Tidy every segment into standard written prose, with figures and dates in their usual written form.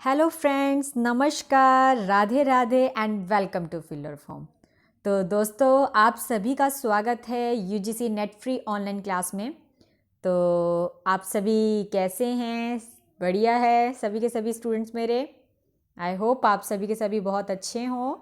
Hello friends, नमस्कार, Radhe Radhe and welcome to filler form. तो दोस्तों, आप सभी का स्वागत है UGC NET free online class में। तो आप सभी कैसे हैं? बढ़िया है सभी के सभी स्टूडेंट्स मेरे। आई होप आप सभी के सभी बहुत अच्छे हों।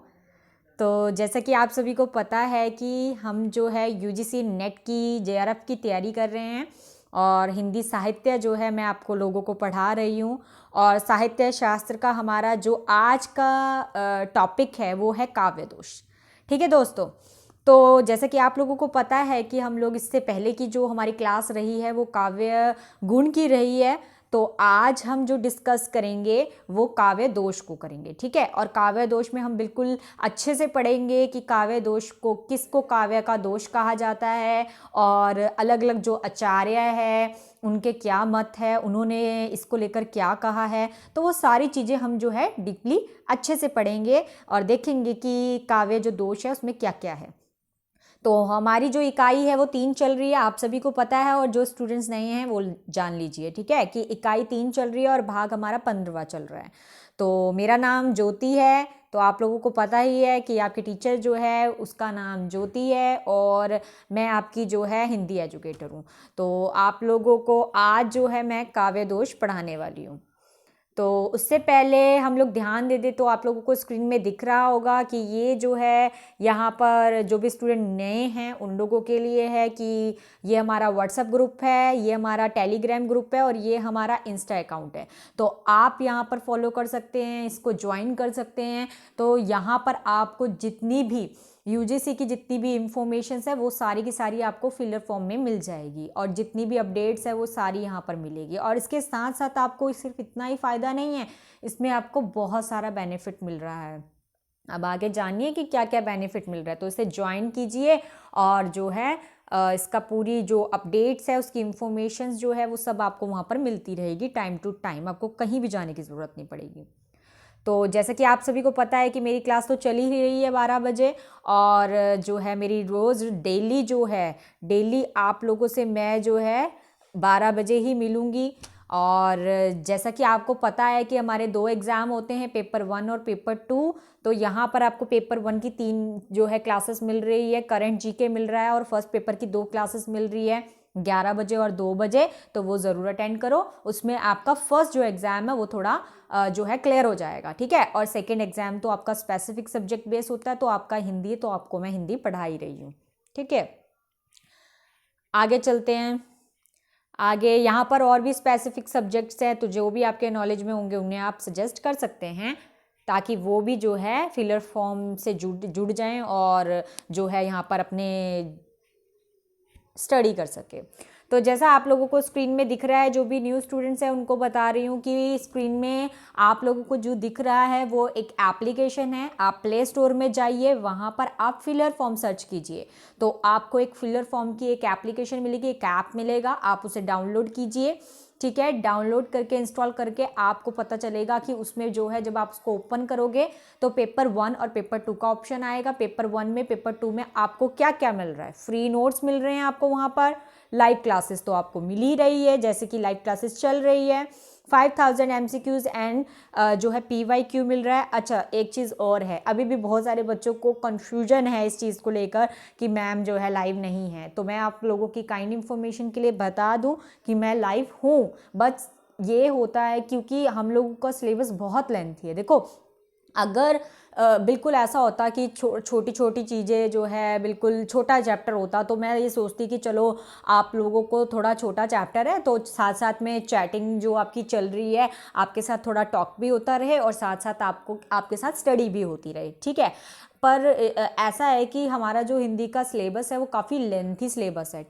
तो जैसा कि आप सभी को पता है कि हम जो है यूजीसी नेट की जेआरएफ की तैयारी कर रहे हैं और हिंदी साहित्य जो है मैं आपको लोगों को पढ़ा रही हूँ। और साहित्य शास्त्र का हमारा जो आज का टॉपिक है वो है काव्य दोष। ठीक है दोस्तों। तो जैसा कि आप लोगों को पता है कि हम लोग इससे पहले की जो हमारी क्लास रही है वो काव्य गुण की रही है। तो आज हम जो डिस्कस करेंगे वो काव्य दोष को करेंगे। ठीक है। और काव्य दोष में हम बिल्कुल अच्छे से पढ़ेंगे कि काव्य दोष को किसको काव्य का दोष कहा जाता है और अलग अलग जो आचार्य है उनके क्या मत है, उन्होंने इसको लेकर क्या कहा है। तो वो सारी चीज़ें हम जो है डीपली अच्छे से पढ़ेंगे और देखेंगे कि काव्य जो दोष है उसमें क्या क्या है। तो हमारी जो इकाई है वो 3 चल रही है, आप सभी को पता है। और जो स्टूडेंट्स नहीं हैं वो जान लीजिए, ठीक है, कि इकाई 3 चल रही है और भाग हमारा 15वां चल रहा है। तो मेरा नाम ज्योति है। तो आप लोगों को पता ही है कि आपके टीचर जो है उसका नाम ज्योति है और मैं आपकी जो है हिंदी एजुकेटर हूँ। तो आप लोगों को आज जो है मैं काव्य दोष पढ़ाने वाली हूँ। तो उससे पहले हम लोग ध्यान दे दें तो आप लोगों को स्क्रीन में दिख रहा होगा कि ये जो है यहाँ पर जो भी स्टूडेंट नए हैं उन लोगों के लिए है कि ये हमारा व्हाट्सएप ग्रुप है, ये हमारा टेलीग्राम ग्रुप है और ये हमारा इंस्टा अकाउंट है। तो आप यहाँ पर फॉलो कर सकते हैं, इसको ज्वाइन कर सकते हैं। तो यहाँ पर आपको जितनी भी यूजीसी की जितनी भी इंफॉर्मेशन है वो सारी की सारी आपको फिलर फॉर्म में मिल जाएगी और जितनी भी अपडेट्स है वो सारी यहाँ पर मिलेगी। और इसके साथ साथ आपको सिर्फ इतना ही फ़ायदा नहीं है, इसमें आपको बहुत सारा बेनिफिट मिल रहा है। अब आगे जानिए कि क्या क्या बेनिफिट मिल रहा है। तो इसे ज्वाइन कीजिए और जो है इसका पूरी जो अपडेट्स है उसकी इंफॉर्मेशन जो है वो सब आपको वहाँ पर मिलती रहेगी टाइम टू टाइम, आपको कहीं भी जाने की ज़रूरत नहीं पड़ेगी। तो जैसे कि आप सभी को पता है कि मेरी क्लास तो चली ही रही है 12 बजे और जो है मेरी रोज़ डेली जो है डेली आप लोगों से मैं जो है 12 बजे ही मिलूँगी। और जैसा कि आपको पता है कि हमारे 2 एग्ज़ाम होते हैं, पेपर 1 और पेपर 2। तो यहाँ पर आपको पेपर 1 की 3 जो है क्लासेस मिल रही है, करंट जीके मिल रहा है और फर्स्ट पेपर की 2 क्लासेस मिल रही है 11 बजे और 2 बजे। तो वो ज़रूर अटेंड करो, उसमें आपका फर्स्ट जो एग्ज़ाम है वो थोड़ा जो है क्लियर हो जाएगा। ठीक है। और सेकेंड एग्जाम तो आपका स्पेसिफिक सब्जेक्ट बेस होता है, तो आपका हिंदी, तो आपको मैं हिंदी पढ़ा ही रही हूँ। ठीक है। आगे चलते हैं। आगे यहाँ पर और भी स्पेसिफिक सब्जेक्ट्स हैं, तो जो भी आपके नॉलेज में होंगे उन्हें आप सजेस्ट कर सकते हैं ताकि वो भी जो है फिलर फॉर्म से जुड़ जाएं और जो है यहाँ पर अपने स्टडी कर सके। तो जैसा आप लोगों को स्क्रीन में दिख रहा है, जो भी न्यू स्टूडेंट्स हैं उनको बता रही हूँ कि स्क्रीन में आप लोगों को जो दिख रहा है वो एक एप्लीकेशन है। आप प्ले स्टोर में जाइए, वहाँ पर आप फिलर फॉर्म सर्च कीजिए तो आपको एक फिलर फॉर्म की एक एप्लीकेशन मिलेगी, एक ऐप मिलेगा, आप उसे डाउनलोड कीजिए। ठीक है। डाउनलोड करके इंस्टॉल करके आपको पता चलेगा कि उसमें जो है जब आप उसको ओपन करोगे तो पेपर 1 और पेपर 2 का ऑप्शन आएगा। पेपर 1 में, पेपर 2 में आपको क्या क्या मिल रहा है? फ्री नोट्स मिल रहे हैं आपको वहाँ पर। लाइव क्लासेस तो आपको मिल ही रही है, जैसे कि लाइव क्लासेस चल रही है। 5000 MCQs एंड जो है PYQ मिल रहा है। अच्छा, एक चीज़ और है, अभी भी बहुत सारे बच्चों को कन्फ्यूजन है इस चीज़ को लेकर कि मैम जो है लाइव नहीं है। तो मैं आप लोगों की काइंड इन्फॉर्मेशन के लिए बता दूं कि मैं लाइव हूँ, बस ये होता है क्योंकि हम लोगों का सिलेबस बहुत लेंथी है। देखो, अगर बिल्कुल ऐसा होता कि छोटी छोटी चीज़ें जो है बिल्कुल छोटा चैप्टर होता तो मैं ये सोचती कि चलो आप लोगों को थोड़ा छोटा चैप्टर है तो साथ साथ में चैटिंग जो आपकी चल रही है, आपके साथ थोड़ा टॉक भी होता रहे और साथ साथ आपको आपके साथ स्टडी भी होती रहे। ठीक है। पर ऐसा है कि हमारा जो हिंदी का सिलेबस है वो काफ़ी लेंथी सिलेबस है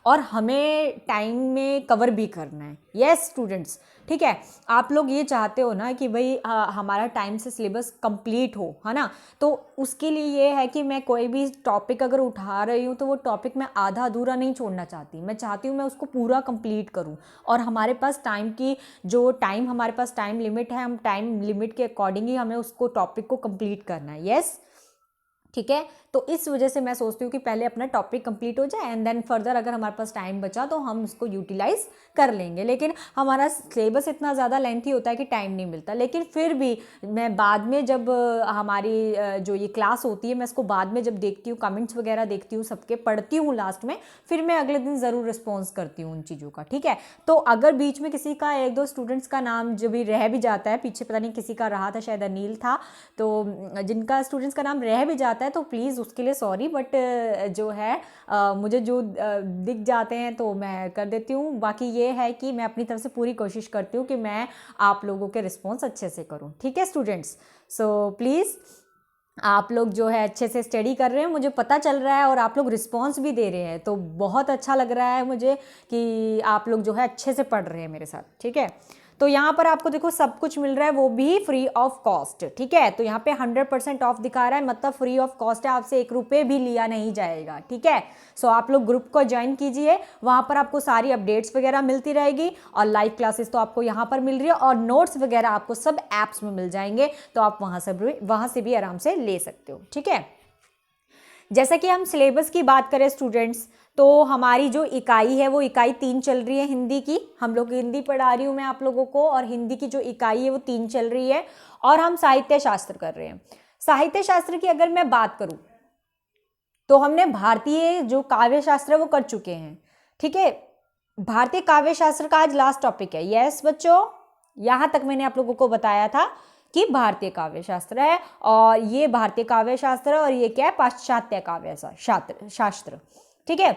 और हमें टाइम में कवर भी करना है। यस स्टूडेंट्स, ठीक है। आप लोग ये चाहते हो ना कि भाई हमारा टाइम से सिलेबस कंप्लीट हो, है ना। तो उसके लिए ये है कि मैं कोई भी टॉपिक अगर उठा रही हूँ तो वो टॉपिक मैं आधा अधूरा नहीं छोड़ना चाहती, मैं चाहती हूँ मैं उसको पूरा कंप्लीट करूँ। और हमारे पास टाइम की जो टाइम हमारे पास टाइम लिमिट है, हम टाइम लिमिट के अकॉर्डिंग ही हमें उसको टॉपिक को कंप्लीट करना है। यस। ठीक है। तो इस वजह से मैं सोचती हूँ कि पहले अपना टॉपिक कंप्लीट हो जाए एंड देन फर्दर अगर हमारे पास टाइम बचा तो हम उसको यूटिलाइज कर लेंगे। लेकिन हमारा सिलेबस इतना ज़्यादा लेंथी होता है कि टाइम नहीं मिलता। लेकिन फिर भी मैं बाद में जब हमारी जो ये क्लास होती है मैं इसको बाद में जब देखती हूँ, कमेंट्स वगैरह देखती हूँ, सबके पढ़ती हूँ लास्ट में, फिर मैं अगले दिन ज़रूर रिस्पॉन्स करती हूँ उन चीज़ों का। ठीक है। तो अगर बीच में किसी का एक दो स्टूडेंट्स का नाम जो भी रह भी जाता है, पीछे पता नहीं किसी का रहा था, शायद अनिल था, तो जिनका स्टूडेंट्स का नाम रह भी जाता है तो प्लीज़ उसके लिए सॉरी, बट जो है मुझे जो दिख जाते हैं तो मैं कर देती हूँ। बाकी ये है कि मैं अपनी तरफ से पूरी कोशिश करती हूँ कि मैं आप लोगों के रिस्पॉन्स अच्छे से करूँ। ठीक है स्टूडेंट्स, सो प्लीज़ आप लोग जो है अच्छे से स्टडी कर रहे हैं, मुझे पता चल रहा है, और आप लोग रिस्पॉन्स भी दे रहे हैं, तो बहुत अच्छा लग रहा है मुझे कि आप लोग जो है अच्छे से पढ़ रहे हैं मेरे साथ। ठीक है। तो यहाँ पर आपको देखो सब कुछ मिल रहा है, वो भी फ्री ऑफ कॉस्ट। ठीक है। तो यहाँ पे 100% ऑफ दिखा रहा है, मतलब फ्री ऑफ कॉस्ट है, आपसे 1 रुपये भी लिया नहीं जाएगा। ठीक है। सो आप लोग ग्रुप को ज्वाइन कीजिए, वहाँ पर आपको सारी अपडेट्स वगैरह मिलती रहेगी, और लाइव क्लासेस तो आपको यहाँ पर मिल रही है, और नोट्स वगैरह आपको सब ऐप्स में मिल जाएंगे, तो आप वहाँ से भी आराम से ले सकते हो। ठीक है। जैसा कि हम सिलेबस की बात करें स्टूडेंट्स, तो हमारी जो इकाई है वो इकाई 3 चल रही है हिंदी की। हम लोग हिंदी पढ़ा रही हूँ मैं आप लोगों को, और हिंदी की जो इकाई है वो 3 चल रही है, और हम साहित्य शास्त्र कर रहे हैं। साहित्य शास्त्र की अगर मैं बात करूँ तो हमने भारतीय जो काव्य शास्त्र है वो कर चुके हैं। ठीक है। भारतीय काव्य शास्त्र का आज लास्ट टॉपिक है। यस बच्चों, यहाँ तक मैंने आप लोगों को बताया था कि भारतीय काव्य शास्त्र है, और ये भारतीय काव्य शास्त्र है, और ये क्या है, पाश्चात्य काव्य शास्त्र। ठीक है।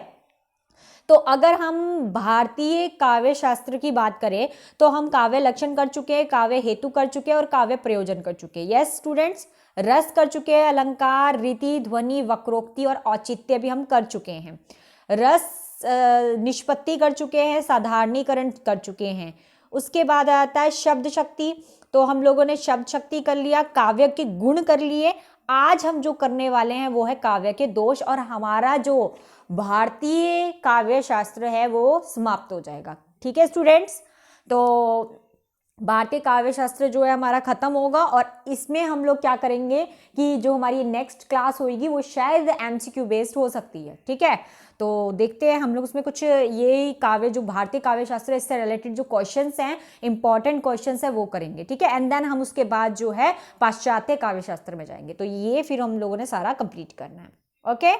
तो अगर हम भारतीय काव्य शास्त्र की बात करें तो हम काव्य लक्षण कर चुके हैं, काव्य हेतु कर चुके हैं, और काव्य प्रयोजन कर चुके हैं। यस स्टूडेंट्स, रस कर चुके हैं, अलंकार, रीति, ध्वनि, वक्रोक्ति और औचित्य भी हम कर चुके हैं। रस निष्पत्ति कर चुके हैं, साधारणीकरण कर चुके हैं। उसके बाद आता है शब्द शक्ति, तो हम लोगों ने शब्द शक्ति कर लिया, काव्य के गुण कर लिए। आज हम जो करने वाले हैं वो है काव्य के दोष, और हमारा जो भारतीय काव्य शास्त्र है वो समाप्त हो जाएगा। ठीक है स्टूडेंट्स, तो भारतीय काव्य शास्त्र जो है हमारा खत्म होगा, और इसमें हम लोग क्या करेंगे कि जो हमारी नेक्स्ट क्लास होगी वो शायद एमसीक्यू बेस्ड हो सकती है। ठीक है। तो देखते हैं हम लोग उसमें कुछ ये काव्य जो भारतीय काव्य शास्त्र है इससे रिलेटेड जो क्वेश्चंस हैं, इंपॉर्टेंट क्वेश्चंस है, वो करेंगे। ठीक है। एंड देन हम उसके बाद जो है पाश्चात्य काव्य शास्त्र में जाएंगे, तो ये फिर हम लोगों ने सारा कंप्लीट करना है। ओके।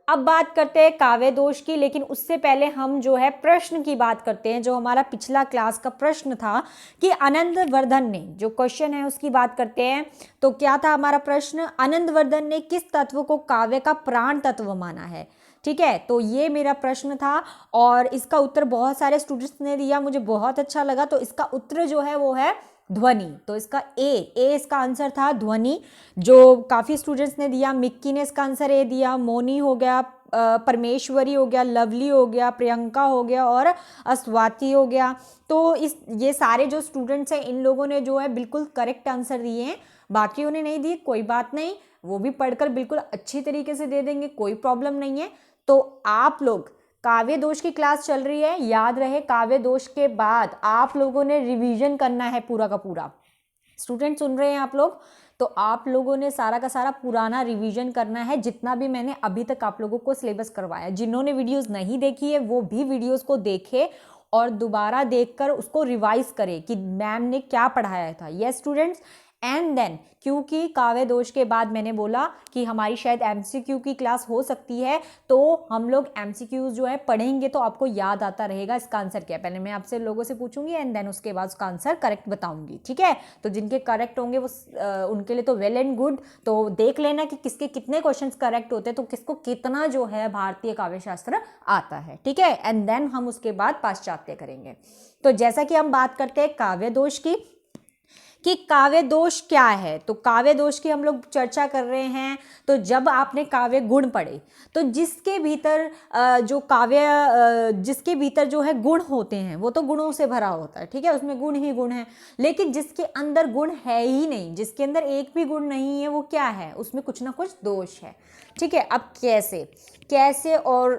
अब बात करते हैं काव्य दोष की, लेकिन उससे पहले हम जो है प्रश्न की बात करते हैं। जो हमारा पिछला क्लास का प्रश्न था कि आनंदवर्धन ने, जो क्वेश्चन है उसकी बात करते हैं। तो क्या था हमारा प्रश्न, आनंदवर्धन ने किस तत्व को काव्य का प्राण तत्व माना है। ठीक है। तो ये मेरा प्रश्न था, और इसका उत्तर बहुत सारे स्टूडेंट्स ने दिया, मुझे बहुत अच्छा लगा। तो इसका उत्तर जो है वो है ध्वनि। तो इसका ए इसका आंसर था ध्वनि, जो काफ़ी स्टूडेंट्स ने दिया। मिक्की ने इसका आंसर ए दिया, मोनी हो गया, परमेश्वरी हो गया, लवली हो गया, प्रियंका हो गया, और अस्वाति हो गया। तो ये सारे जो स्टूडेंट्स हैं इन लोगों ने जो है बिल्कुल करेक्ट आंसर दिए हैं। बाकियों ने नहीं दिए, कोई बात नहीं, वो भी पढ़कर बिल्कुल अच्छी तरीके से दे देंगे, कोई प्रॉब्लम नहीं है। तो आप लोग, काव्य दोष की क्लास चल रही है, याद रहे काव्य दोष के बाद आप लोगों ने रिवीजन करना है पूरा का पूरा। स्टूडेंट सुन रहे हैं आप लोग, तो आप लोगों ने सारा का सारा पुराना रिवीजन करना है, जितना भी मैंने अभी तक आप लोगों को सिलेबस करवाया। जिन्होंने वीडियोस नहीं देखी है वो भी वीडियोस को देखे, और दोबारा देखकर उसको रिवाइज करें कि मैम ने क्या पढ़ाया था। यस स्टूडेंट्स, एंड देन क्योंकि काव्य दोष के बाद मैंने बोला कि हमारी शायद एमसीक्यू की क्लास हो सकती है, तो हम लोग एमसीक्यूज जो है पढ़ेंगे तो आपको याद आता रहेगा इसका आंसर क्या है। पहले मैं आपसे लोगों से पूछूंगी एंड देन उसके बाद उसका आंसर करेक्ट बताऊंगी। ठीक है। तो जिनके करेक्ट होंगे वो उनके लिए तो वेल एंड गुड। तो देख लेना कि किसके कितने क्वेश्चन करेक्ट होते हैं, तो किसको कितना जो है भारतीय काव्य शास्त्र आता है। ठीक है। एंड देन हम उसके बाद पाश्चात्य करेंगे। तो जैसा कि हम बात करते हैं काव्य दोष की, कि काव्य दोष क्या है, तो काव्य दोष की हम लोग चर्चा कर रहे हैं। तो जब आपने काव्य गुण पढ़े, तो जिसके भीतर जिसके भीतर जो है गुण होते हैं वो तो गुणों से भरा होता है। ठीक है। उसमें गुण ही गुण है, लेकिन जिसके अंदर गुण है ही नहीं, जिसके अंदर एक भी गुण नहीं है, वो क्या है, उसमें कुछ ना कुछ दोष है। ठीक है। अब कैसे और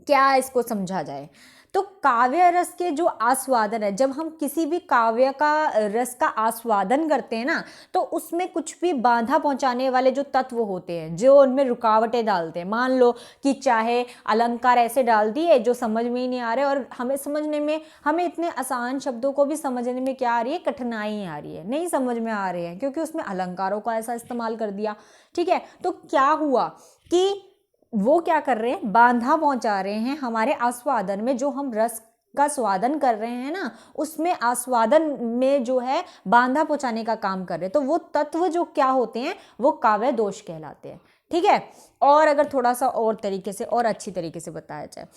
क्या इसको समझा जाए, तो काव्य रस के जो आस्वादन है, जब हम किसी भी काव्य का रस का आस्वादन करते हैं ना, तो उसमें कुछ भी बाधा पहुंचाने वाले जो तत्व होते हैं, जो उनमें रुकावटें डालते हैं, मान लो कि चाहे अलंकार ऐसे डाल दिए जो समझ में ही नहीं आ रहे, और हमें समझने में, हमें इतने आसान शब्दों को भी समझने में क्या आ रही है, कठिनाई आ रही है, नहीं समझ में आ रहे हैं, क्योंकि उसमें अलंकारों का ऐसा इस्तेमाल कर दिया। ठीक है, तो क्या हुआ कि वो क्या कर रहे हैं, बाधा पहुंचा रहे हैं हमारे आस्वादन में, जो हम रस का स्वादन कर रहे हैं ना, उसमें आस्वादन में जो है बाधा पहुंचाने का काम कर रहे हैं। तो वो तत्व जो क्या होते हैं, वो काव्य दोष कहलाते हैं। ठीक है, और अगर थोड़ा सा और तरीके से और अच्छी तरीके से बताया जाए,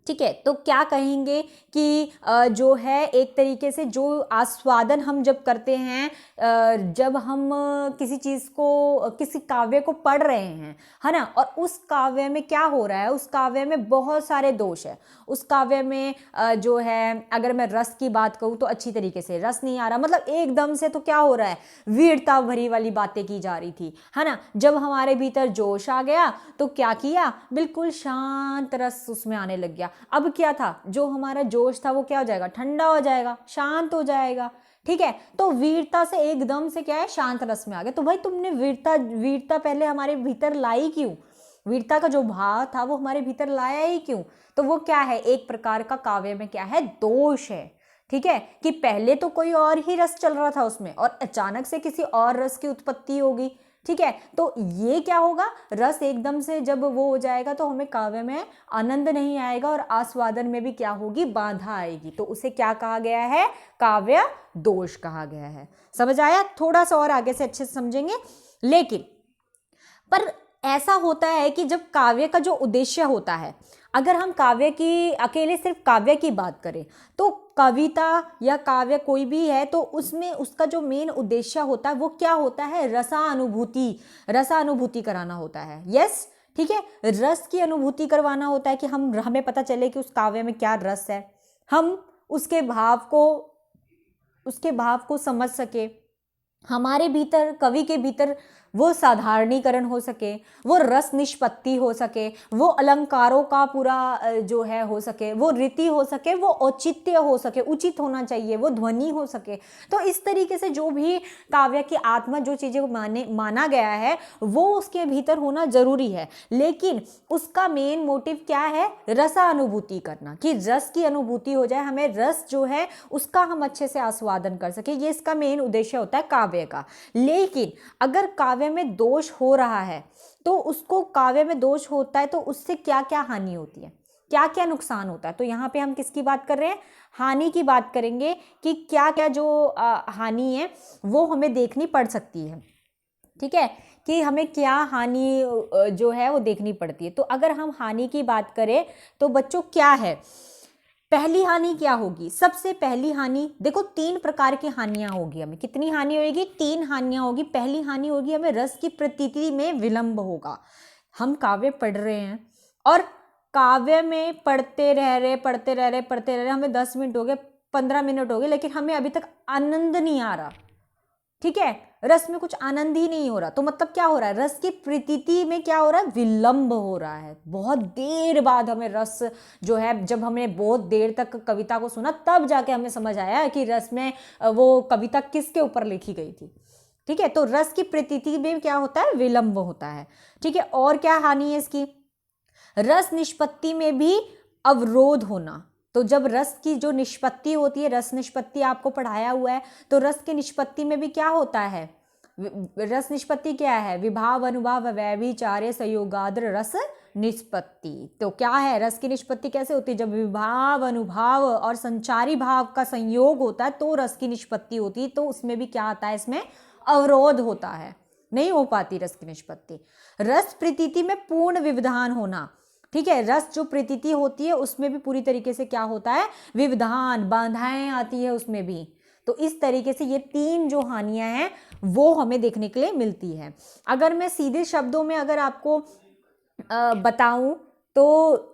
ठीक है, तो क्या कहेंगे कि जो है एक तरीके से जो आस्वादन हम जब करते हैं, जब हम किसी चीज़ को, किसी काव्य को पढ़ रहे हैं, है ना, और उस काव्य में क्या हो रहा है, उस काव्य में बहुत सारे दोष है, उस काव्य में जो है, अगर मैं रस की बात कहूँ तो अच्छी तरीके से रस नहीं आ रहा, मतलब एकदम से तो क्या हो रहा है, वीरता भरी वाली बातें की जा रही थी, है ना। जब हमारे भीतर जोश आ गया तो क्या किया, बिल्कुल शांत रस उसमें आने लग गया। अब क्या था, जो हमारा जोश था वो क्या हो जाएगा, ठंडा हो जाएगा, शांत हो जाएगा। ठीक है, तो वीरता से एकदम से क्या है, शांत रस में आ गए। तो भाई तुमने वीरता पहले हमारे भीतर लाई क्यों, वीरता का जो भाव था वो हमारे भीतर लाया ही क्यों। तो वो क्या है, एक प्रकार का काव्य में क्या है, दोष है। ठीक है, कि पहले तो कोई और ही रस चल रहा था उसमें, और अचानक से किसी और रस की उत्पत्ति होगी। ठीक है, तो ये क्या होगा, रस एकदम से जब वो हो जाएगा तो हमें काव्य में आनंद नहीं आएगा, और आस्वादन में भी क्या होगी, बाधा आएगी। तो उसे क्या कहा गया है, काव्य दोष कहा गया है। समझ आया, थोड़ा सा और आगे से अच्छे से समझेंगे। लेकिन पर ऐसा होता है कि जब काव्य का जो उद्देश्य होता है, अगर हम काव्य की, अकेले सिर्फ काव्य की बात करें, तो कविता या काव्य कोई भी है, तो उसमें उसका जो मेन उद्देश्य होता है वो क्या होता है, रसानुभूति कराना होता है। यस, ठीक है, रस की अनुभूति करवाना होता है, कि हमें पता चले कि उस काव्य में क्या रस है, हम उसके भाव को समझ सके, हमारे भीतर, कवि के भीतर वो साधारणीकरण हो सके, वो रस निष्पत्ति हो सके, वो अलंकारों का पूरा जो है हो सके, वो रीति हो सके, वो औचित्य हो सके, उचित होना चाहिए, वो ध्वनि हो सके। तो इस तरीके से जो भी काव्य की आत्मा, जो चीज़ें माना गया है, वो उसके भीतर होना जरूरी है। लेकिन उसका मेन मोटिव क्या है, रसानुभूति करना, कि रस की अनुभूति हो जाए, हमें रस जो है उसका हम अच्छे से आस्वादन कर सके, ये इसका मेन उद्देश्य होता है काव्य का। लेकिन अगर काव्य में दोष हो रहा है, तो उसको, काव्य में दोष होता है तो उससे क्या क्या हानि होती है, क्या क्या नुकसान होता है। तो यहाँ पे हम किसकी बात कर रहे हैं, हानि की बात करेंगे, कि क्या क्या जो हानि है वो हमें देखनी पड़ सकती है। ठीक है, कि हमें क्या हानि जो है वो देखनी पड़ती है। तो अगर हम हानि की बात करें तो बच्चों क्या है, पहली हानि क्या होगी, सबसे पहली हानि देखो, 3 प्रकार की हानियां होगी हमें। कितनी हानि होगी, 3 हानियां होगी। पहली हानि होगी, हमें रस की प्रतीति में विलंब होगा। हम काव्य पढ़ रहे हैं, और काव्य में पढ़ते रह रहे, हमें 10 मिनट हो गए, 15 मिनट हो गए, लेकिन हमें अभी तक आनंद नहीं आ रहा। ठीक है, रस में कुछ आनंद ही नहीं हो रहा। तो मतलब क्या हो रहा है, रस की प्रतीति में क्या हो रहा है, विलंब हो रहा है। बहुत देर बाद हमें रस जो है, जब हमने बहुत देर तक कविता को सुना, तब जाके हमें समझ आया कि रस में वो कविता किसके ऊपर लिखी गई थी। ठीक है, तो रस की प्रतीति में क्या होता है, विलंब होता है। ठीक है, और क्या हानि है इसकी, रस निष्पत्ति में भी अवरोध होना। तो जब रस की जो निष्पत्ति होती है, रस निष्पत्ति आपको पढ़ाया हुआ है, तो रस की निष्पत्ति में भी क्या होता है, रस निष्पत्ति क्या है, विभाव अनुभाव व्यभिचार्य संयोगाद्र रस निष्पत्ति। तो क्या है, रस की निष्पत्ति कैसे होती है, जब विभाव अनुभाव और संचारी भाव का संयोग होता है तो रस की निष्पत्ति होती है। तो उसमें भी क्या आता है, इसमें अवरोध होता है, नहीं हो पाती रस की निष्पत्ति। रस प्रतीति में पूर्ण विविधान होना। ठीक है, रस जो प्रतीति होती है उसमें भी पूरी तरीके से क्या होता है, विविधान, बाधाएं आती है उसमें भी। तो इस तरीके से ये 3 जो हानियां हैं वो हमें देखने के लिए मिलती है। अगर मैं सीधे शब्दों में अगर आपको बताऊं, तो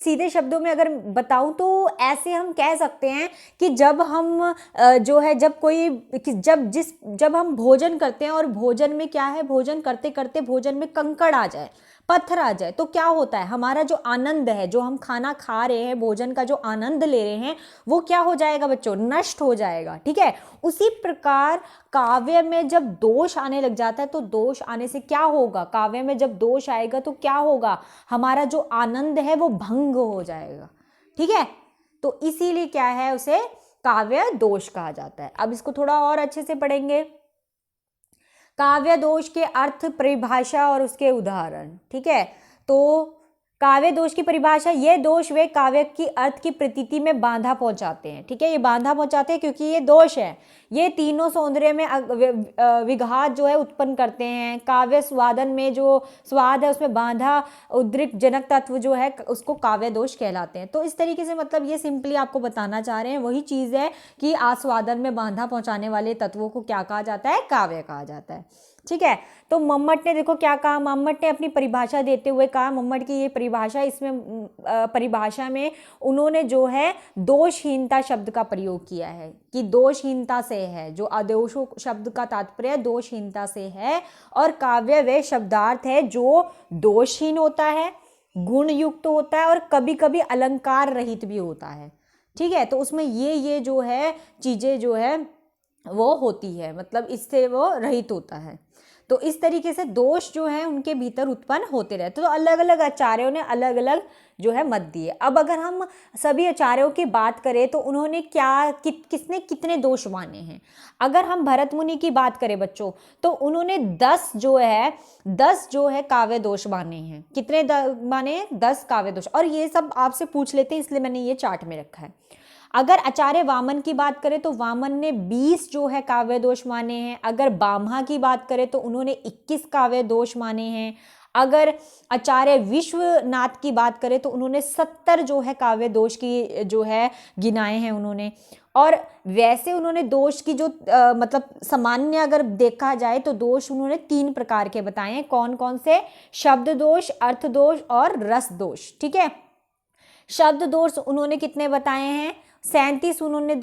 सीधे शब्दों में अगर बताऊं तो ऐसे हम कह सकते हैं कि जब हम जो है, जब हम भोजन करते हैं, और भोजन में क्या है, भोजन करते करते भोजन में कंकड़ आ जाए, पत्थर आ जाए तो क्या होता है, हमारा जो आनंद है, जो हम खाना खा रहे हैं, भोजन का जो आनंद ले रहे हैं, वो क्या हो जाएगा बच्चों, नष्ट हो जाएगा। ठीक है, उसी प्रकार काव्य में जब दोष आने लग जाता है तो दोष आने से क्या होगा, काव्य में जब दोष आएगा तो क्या होगा, हमारा जो आनंद है वो भंग हो जाएगा। ठीक है, तो इसीलिए क्या है, उसे काव्य दोष कहा जाता है। अब इसको थोड़ा और अच्छे से पढ़ेंगे। काव्य दोष के अर्थ, परिभाषा और उसके उदाहरण। ठीक है, तो काव्य दोष की परिभाषा, ये दोष वे काव्य की अर्थ की प्रतीति में बाधा पहुंचाते हैं। ठीक है, ये बाधा पहुंचाते हैं क्योंकि ये दोष है, ये तीनों सौंदर्य में विघात जो है उत्पन्न करते हैं। काव्य स्वादन में जो स्वाद है उसमें बाधा, उद्रिक्त जनक तत्व जो है उसको काव्य दोष कहलाते हैं। तो इस तरीके से मतलब ये सिंपली आपको बताना चाह रहे हैं, वही चीज़ है कि आस्वादन में बाधा पहुंचाने वाले तत्वों को क्या कहा जाता है, काव्य कहा जाता है। ठीक है, तो मम्मट ने देखो क्या कहा, मम्मट ने अपनी परिभाषा देते हुए कहा, मम्मट की ये परिभाषा, इसमें परिभाषा में उन्होंने जो है दोषहीनता शब्द का प्रयोग किया है कि दोषहीनता से है, जो अदोषो शब्द का तात्पर्य दोषहीनता से है, और काव्य वह शब्दार्थ है जो दोषहीन होता है, गुण युक्त होता है और कभी कभी अलंकार रहित भी होता है। ठीक है, तो उसमें ये जो है चीज़ें जो है वो होती है, मतलब इससे वो रहित होता है। तो इस तरीके से दोष जो है उनके भीतर उत्पन्न होते रहते। तो अलग अलग आचार्यों ने अलग अलग जो है मत दिए। अब अगर हम सभी आचार्यों की बात करें तो उन्होंने किसने कितने दोष माने हैं। अगर हम भरत मुनि की बात करें बच्चों, तो उन्होंने 10 जो है काव्य दोष माने हैं। कितने माने, 10 काव्य दोष। और ये सब आपसे पूछ लेते हैं, इसलिए मैंने ये चार्ट में रखा है। अगर आचार्य वामन की बात करें तो वामन ने 20 जो है काव्य दोष माने हैं। अगर बाम्हा की बात करें तो उन्होंने 21 काव्य दोष माने हैं। अगर आचार्य विश्वनाथ की बात करें तो उन्होंने 70 जो है काव्य दोष की जो है गिनाए हैं उन्होंने। और वैसे उन्होंने दोष की जो मतलब सामान्य अगर देखा जाए तो दोष उन्होंने 3 प्रकार के बताए हैं। कौन कौन से, शब्द दोष, अर्थ दोष और रस दोष। ठीक है, शब्द दोष उन्होंने कितने बताए हैं, 37 उन्होंने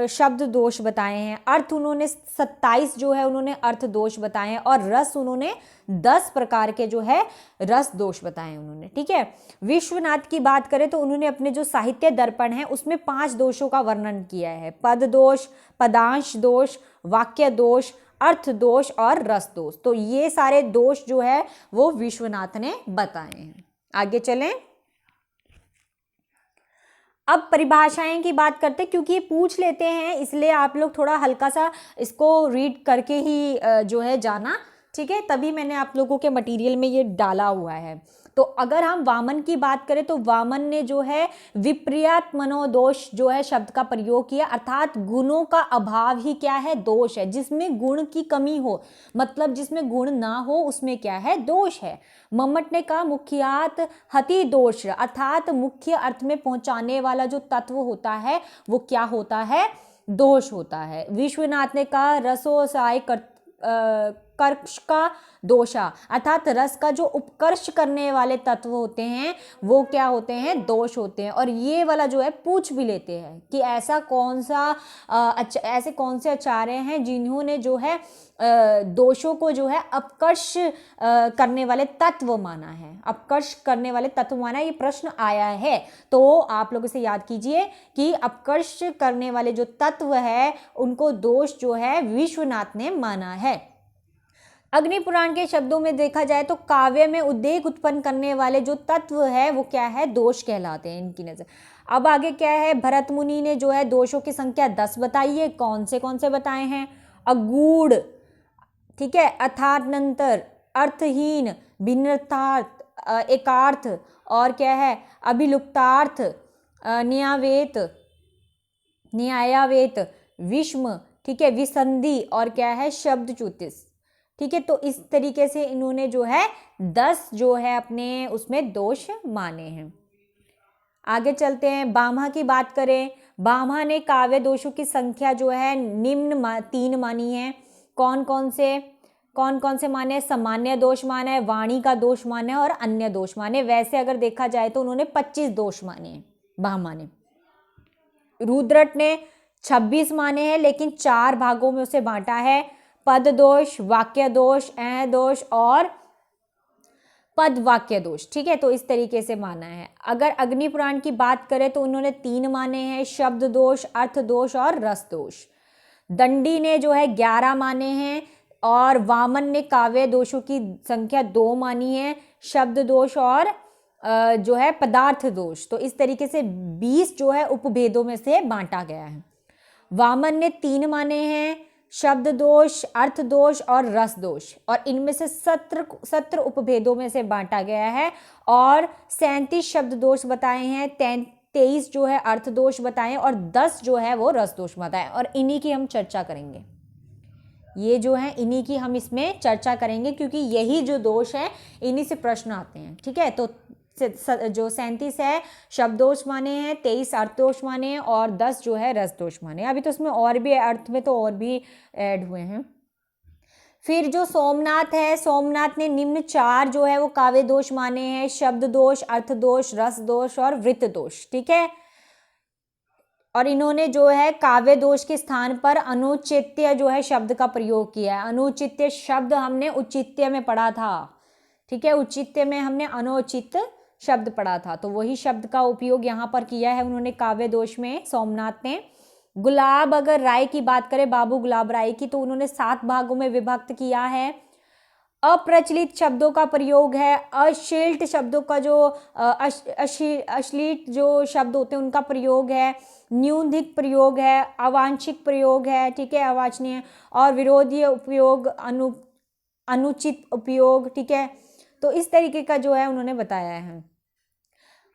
शब्द दोष बताए हैं। अर्थ उन्होंने 27 जो है उन्होंने अर्थ दोष बताए हैं। और रस उन्होंने 10 प्रकार के जो है रस दोष बताए हैं उन्होंने। ठीक है, विश्वनाथ की बात करें तो उन्होंने अपने जो साहित्य दर्पण है उसमें 5 दोषों का वर्णन किया है। पद दोष, पदांश दोष, वाक्य दोष, अर्थ दोष और रस दोष। तो ये सारे दोष जो है वो विश्वनाथ ने बताए हैं। आगे चलें, अब परिभाषाएं की बात करते हैं, क्योंकि ये पूछ लेते हैं इसलिए आप लोग थोड़ा हल्का सा इसको रीड करके ही जो है जाना। ठीक है, तभी मैंने आप लोगों के मटेरियल में ये डाला हुआ है। तो अगर हम वामन की बात करें तो वामन ने जो है विपर्यत मनोदोष जो है शब्द का प्रयोग किया, अर्थात गुणों का अभाव ही क्या है, दोष है। जिसमें गुण की कमी हो, मतलब जिसमें गुण ना हो उसमें क्या है, दोष है। मम्मट ने कहा मुख्यात हति दोष, अर्थात मुख्य अर्थ में पहुंचाने वाला जो तत्व होता है वो क्या होता है, दोष होता है। विश्वनाथ ने कहा रसोसाय कर्ष का दोषा, अर्थात रस का जो उपकर्ष करने वाले तत्व होते हैं वो क्या होते हैं, दोष होते हैं। और ये वाला जो है पूछ भी लेते हैं कि ऐसे कौन से आचार्य हैं जिन्होंने जो है दोषों को जो है अपकर्ष करने वाले तत्व माना है, अपकर्ष करने वाले तत्व माना है। ये प्रश्न आया है तो आप लोग इसे याद कीजिए कि अपकर्ष करने वाले जो तत्व है उनको दोष जो है विश्वनाथ ने माना है। अग्नि पुराण के शब्दों में देखा जाए तो काव्य में उद्वेग उत्पन्न करने वाले जो तत्व है वो क्या है, दोष कहलाते हैं इनकी नजर। अब आगे क्या है, भरत मुनि ने जो है दोषों की संख्या 10 बताई है। कौन से बताए हैं, अगूढ़, ठीक है, अर्थानंतर, अर्थहीन, भिन्नर्थार्थ, एकार्थ, और क्या है, अभिलुप्तार्थ, न्यायावेत, विषम, ठीक है, विसंधि, और क्या है, शब्द च्युतिस। ठीक है, तो इस तरीके से इन्होंने जो है 10 जो है अपने उसमें दोष माने हैं। आगे चलते हैं, बाम्हा की बात करें, बाम्हा ने काव्य दोषों की संख्या जो है निम्न 3 मानी है। कौन कौन से माने, सामान्य दोष माना है, वाणी का दोष माना है और अन्य दोष माने। वैसे अगर देखा जाए तो उन्होंने 25 दोष माने हैं बाम्हा ने। रुद्रट ने 26 माने हैं लेकिन 4 भागों में उसे बांटा है, पद दोष, वाक्य दोष, दोष और पद वाक्य दोष, ठीक है। तो इस तरीके से माना है। अगर अग्नि पुराण की बात करें तो उन्होंने 3 माने हैं, शब्द दोष, अर्थ दोष और रस दोष। दंडी ने जो है 11 माने हैं और वामन ने काव्य दोषों की संख्या 2 मानी है, शब्द दोष और जो है पदार्थ दोष। तो इस तरीके से 20 जो है उपभेदों में से बांटा गया है। वामन ने 3 माने हैं, शब्द दोष, अर्थ दोष और रस दोष, और इनमें से 17 उपभेदों में से बांटा गया है और 37 शब्द दोष बताए हैं, 23 जो है अर्थ दोष बताए और 10 जो है वो रस दोष बताए, और इन्हीं की हम चर्चा करेंगे। ये जो है इन्हीं की हम इसमें चर्चा करेंगे, क्योंकि यही जो दोष है इन्हीं से प्रश्न आते हैं, ठीक है। तो जो 37 है शब्द दोष माने हैं, 23 अर्थ दोष माने हैं और 10 जो है रस दोष माने। अभी तो उसमें और भी अर्थ में तो और भी ऐड हुए हैं। फिर जो सोमनाथ है, सोमनाथ ने निम्न 4 जो है वो काव्य दोष माने हैं, शब्द दोष, अर्थ दोष, रस दोष और वृत्त दोष, ठीक है। और इन्होंने जो है काव्य दोष के स्थान पर अनुचित्य जो है शब्द का प्रयोग किया है। अनुचित्य शब्द हमने उचित्य में पढ़ा था, ठीक है। उचित्य में हमने अनुचित शब्द पढ़ा था, तो वही शब्द का उपयोग यहाँ पर किया है उन्होंने काव्य दोष में, सोमनाथ ने। गुलाब अगर राय की बात करें, बाबू गुलाब राय की, तो उन्होंने 7 भागों में विभक्त किया है। अप्रचलित शब्दों का प्रयोग है, अश्लील शब्दों का जो अश्लील जो शब्द होते हैं उनका प्रयोग है, न्यूनधिक प्रयोग है, अवांछित प्रयोग है, ठीक है, अवांछनीय, और विरोधी उपयोग, अनुचित उपयोग, ठीक है। तो इस तरीके का जो है उन्होंने बताया है।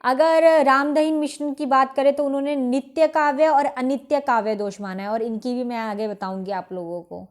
अगर रामदहीन मिश्र की बात करें तो उन्होंने नित्य काव्य और अनित्य काव्य दोष माना है, और इनकी भी मैं आगे बताऊंगी आप लोगों को।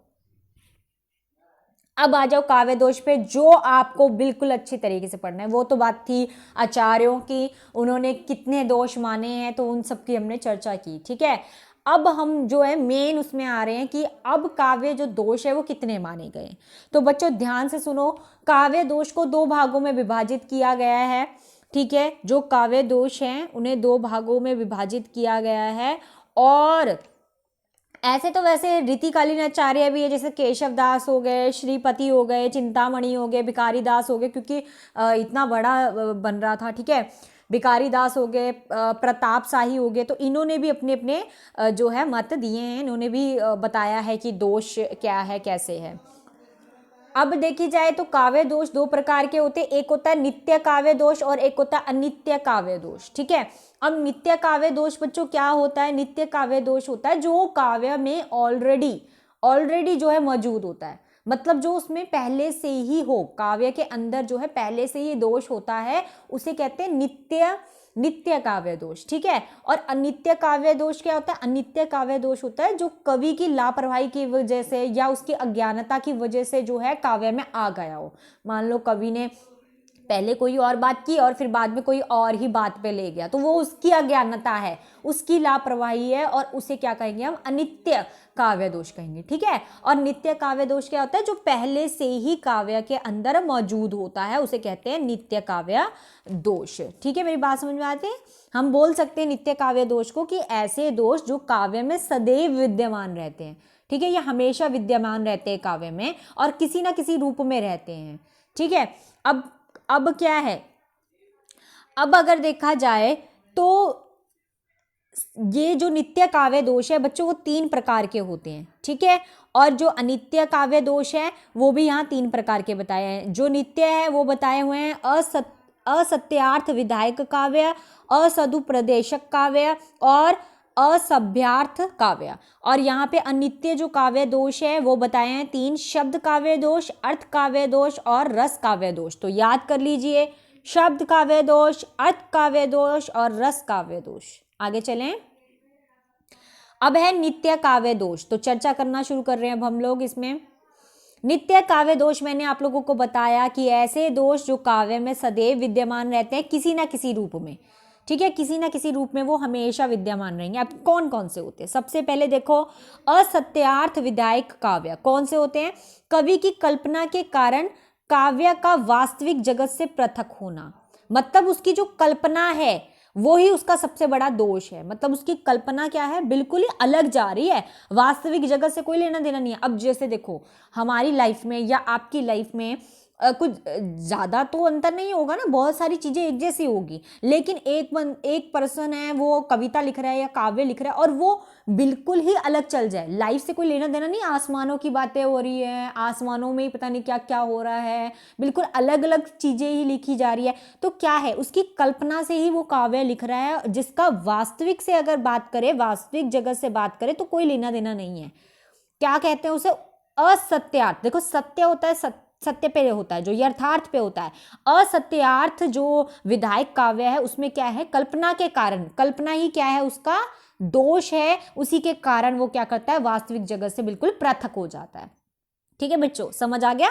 अब आ जाओ काव्य दोष पे, जो आपको बिल्कुल अच्छी तरीके से पढ़ना है। वो तो बात थी आचार्यों की, उन्होंने कितने दोष माने हैं, तो उन सब की हमने चर्चा की, ठीक है। अब हम जो है मेन उसमें आ रहे हैं कि अब काव्य जो दोष है वो कितने माने गए। तो बच्चों ध्यान से सुनो, काव्य दोष को 2 भागों में विभाजित किया गया है, ठीक है। जो काव्य दोष हैं उन्हें 2 भागों में विभाजित किया गया है। और ऐसे तो वैसे रीतिकालीन आचार्य भी है, जैसे केशव दास हो गए, श्रीपति हो गए, चिंतामणि हो गए, भिखारी दास हो गए, क्योंकि इतना बड़ा बन रहा था, ठीक है। भिखारी दास हो गए, प्रताप शाही हो गए, तो इन्होंने भी अपने अपने जो है मत दिए हैं, इन्होंने भी बताया है कि दोष क्या है, कैसे है। अब देखी जाए तो काव्य दोष 2 प्रकार के होते हैं, एक होता है नित्य काव्य दोष और एक होता है अनित्य काव्य दोष, ठीक है। अब नित्य काव्य दोष बच्चों क्या होता है? नित्य काव्य दोष होता है जो काव्य में ऑलरेडी जो है मौजूद होता है, मतलब जो उसमें पहले से ही हो, काव्य के अंदर जो है पहले से ही दोष होता है, उसे कहते हैं नित्य काव्य दोष, ठीक है। और अनित्य काव्य दोष क्या होता है? अनित्य काव्य दोष होता है जो कवि की लापरवाही की वजह से या उसकी अज्ञानता की वजह से जो है काव्य में आ गया हो। मान लो कवि ने पहले कोई और बात की और फिर बाद में कोई और ही बात पे ले गया, तो वो उसकी अज्ञानता है, उसकी लापरवाही है, और उसे क्या कहेंगे हम? अनित्य काव्य दोष कहेंगे, ठीक है। और नित्य काव्य दोष क्या होता है? जो पहले से ही काव्य के अंदर मौजूद होता है, उसे कहते हैं नित्य काव्य दोष, ठीक है। मेरी बात समझ में आती है? हम बोल सकते हैं नित्य काव्य दोष को कि ऐसे दोष जो काव्य में सदैव विद्यमान रहते हैं, ठीक है, ये हमेशा विद्यमान रहते हैं काव्य में और किसी ना किसी रूप में रहते हैं, ठीक है। अब क्या है? अब अगर देखा जाए तो ये जो नित्य काव्य दोष है बच्चों वो 3 प्रकार के होते हैं, ठीक है। और जो अनित्य काव्य दोष है वो भी यहाँ 3 प्रकार के बताए हैं। जो नित्य है वो बताए हुए हैं असत्यार्थ विधायक काव्य, असदुप्रदेशक काव्य और असभ्यार्थ काव्य। और यहाँ पे अनित्य जो काव्य दोष है वो बताए हैं 3, शब्द काव्य दोष, अर्थ काव्य दोष और रस काव्य दोष। तो याद कर लीजिए, शब्द काव्य दोष, अर्थ काव्य दोष और रस काव्य दोष। आगे चलें। अब है नित्य काव्य दोष, तो चर्चा करना शुरू कर रहे हैं अब हम लोग इसमें। नित्य काव्य दोष मैंने आप लोगों को बताया कि ऐसे दोष जो काव्य में सदैव विद्यमान रहते हैं किसी ना किसी रूप में, ठीक है, किसी ना किसी रूप में वो हमेशा विद्यमान रहेंगे। अब कौन कौन से होते हैं? सबसे पहले देखो, असत्यार्थ विधायक काव्य। कौन से होते हैं? कवि की कल्पना के कारण काव्य का वास्तविक जगत से पृथक होना, मतलब उसकी जो कल्पना है वो ही उसका सबसे बड़ा दोष है। मतलब उसकी कल्पना क्या है? बिल्कुल ही अलग जा रही है, वास्तविक जगत से कोई लेना देना नहीं है। अब जैसे देखो हमारी लाइफ में या आपकी लाइफ में कुछ ज़्यादा तो अंतर नहीं होगा ना, बहुत सारी चीज़ें एक जैसी होगी, लेकिन एक पर्सन है वो कविता लिख रहा है या काव्य लिख रहा है और वो बिल्कुल ही अलग चल जाए, लाइफ से कोई लेना देना नहीं, आसमानों की बातें हो रही है, आसमानों में ही पता नहीं क्या क्या हो रहा है, बिल्कुल अलग अलग चीज़ें ही लिखी जा रही है, तो क्या है, उसकी कल्पना से ही वो काव्य लिख रहा है, जिसका वास्तविक से अगर बात करें, वास्तविक जगत से बात करें तो कोई लेना देना नहीं है। क्या कहते हैं उसे? असत्यार्थ। देखो, सत्य होता है, सत्य पे होता है, जो यथार्थ पे होता है। असत्यार्थ जो विधायक काव्य है उसमें क्या है, कल्पना के कारण, कल्पना ही क्या है, उसका दोष है, उसी के कारण वो क्या करता है, वास्तविक जगत से बिल्कुल पृथक हो जाता है। ठीक है बच्चों, समझ आ गया?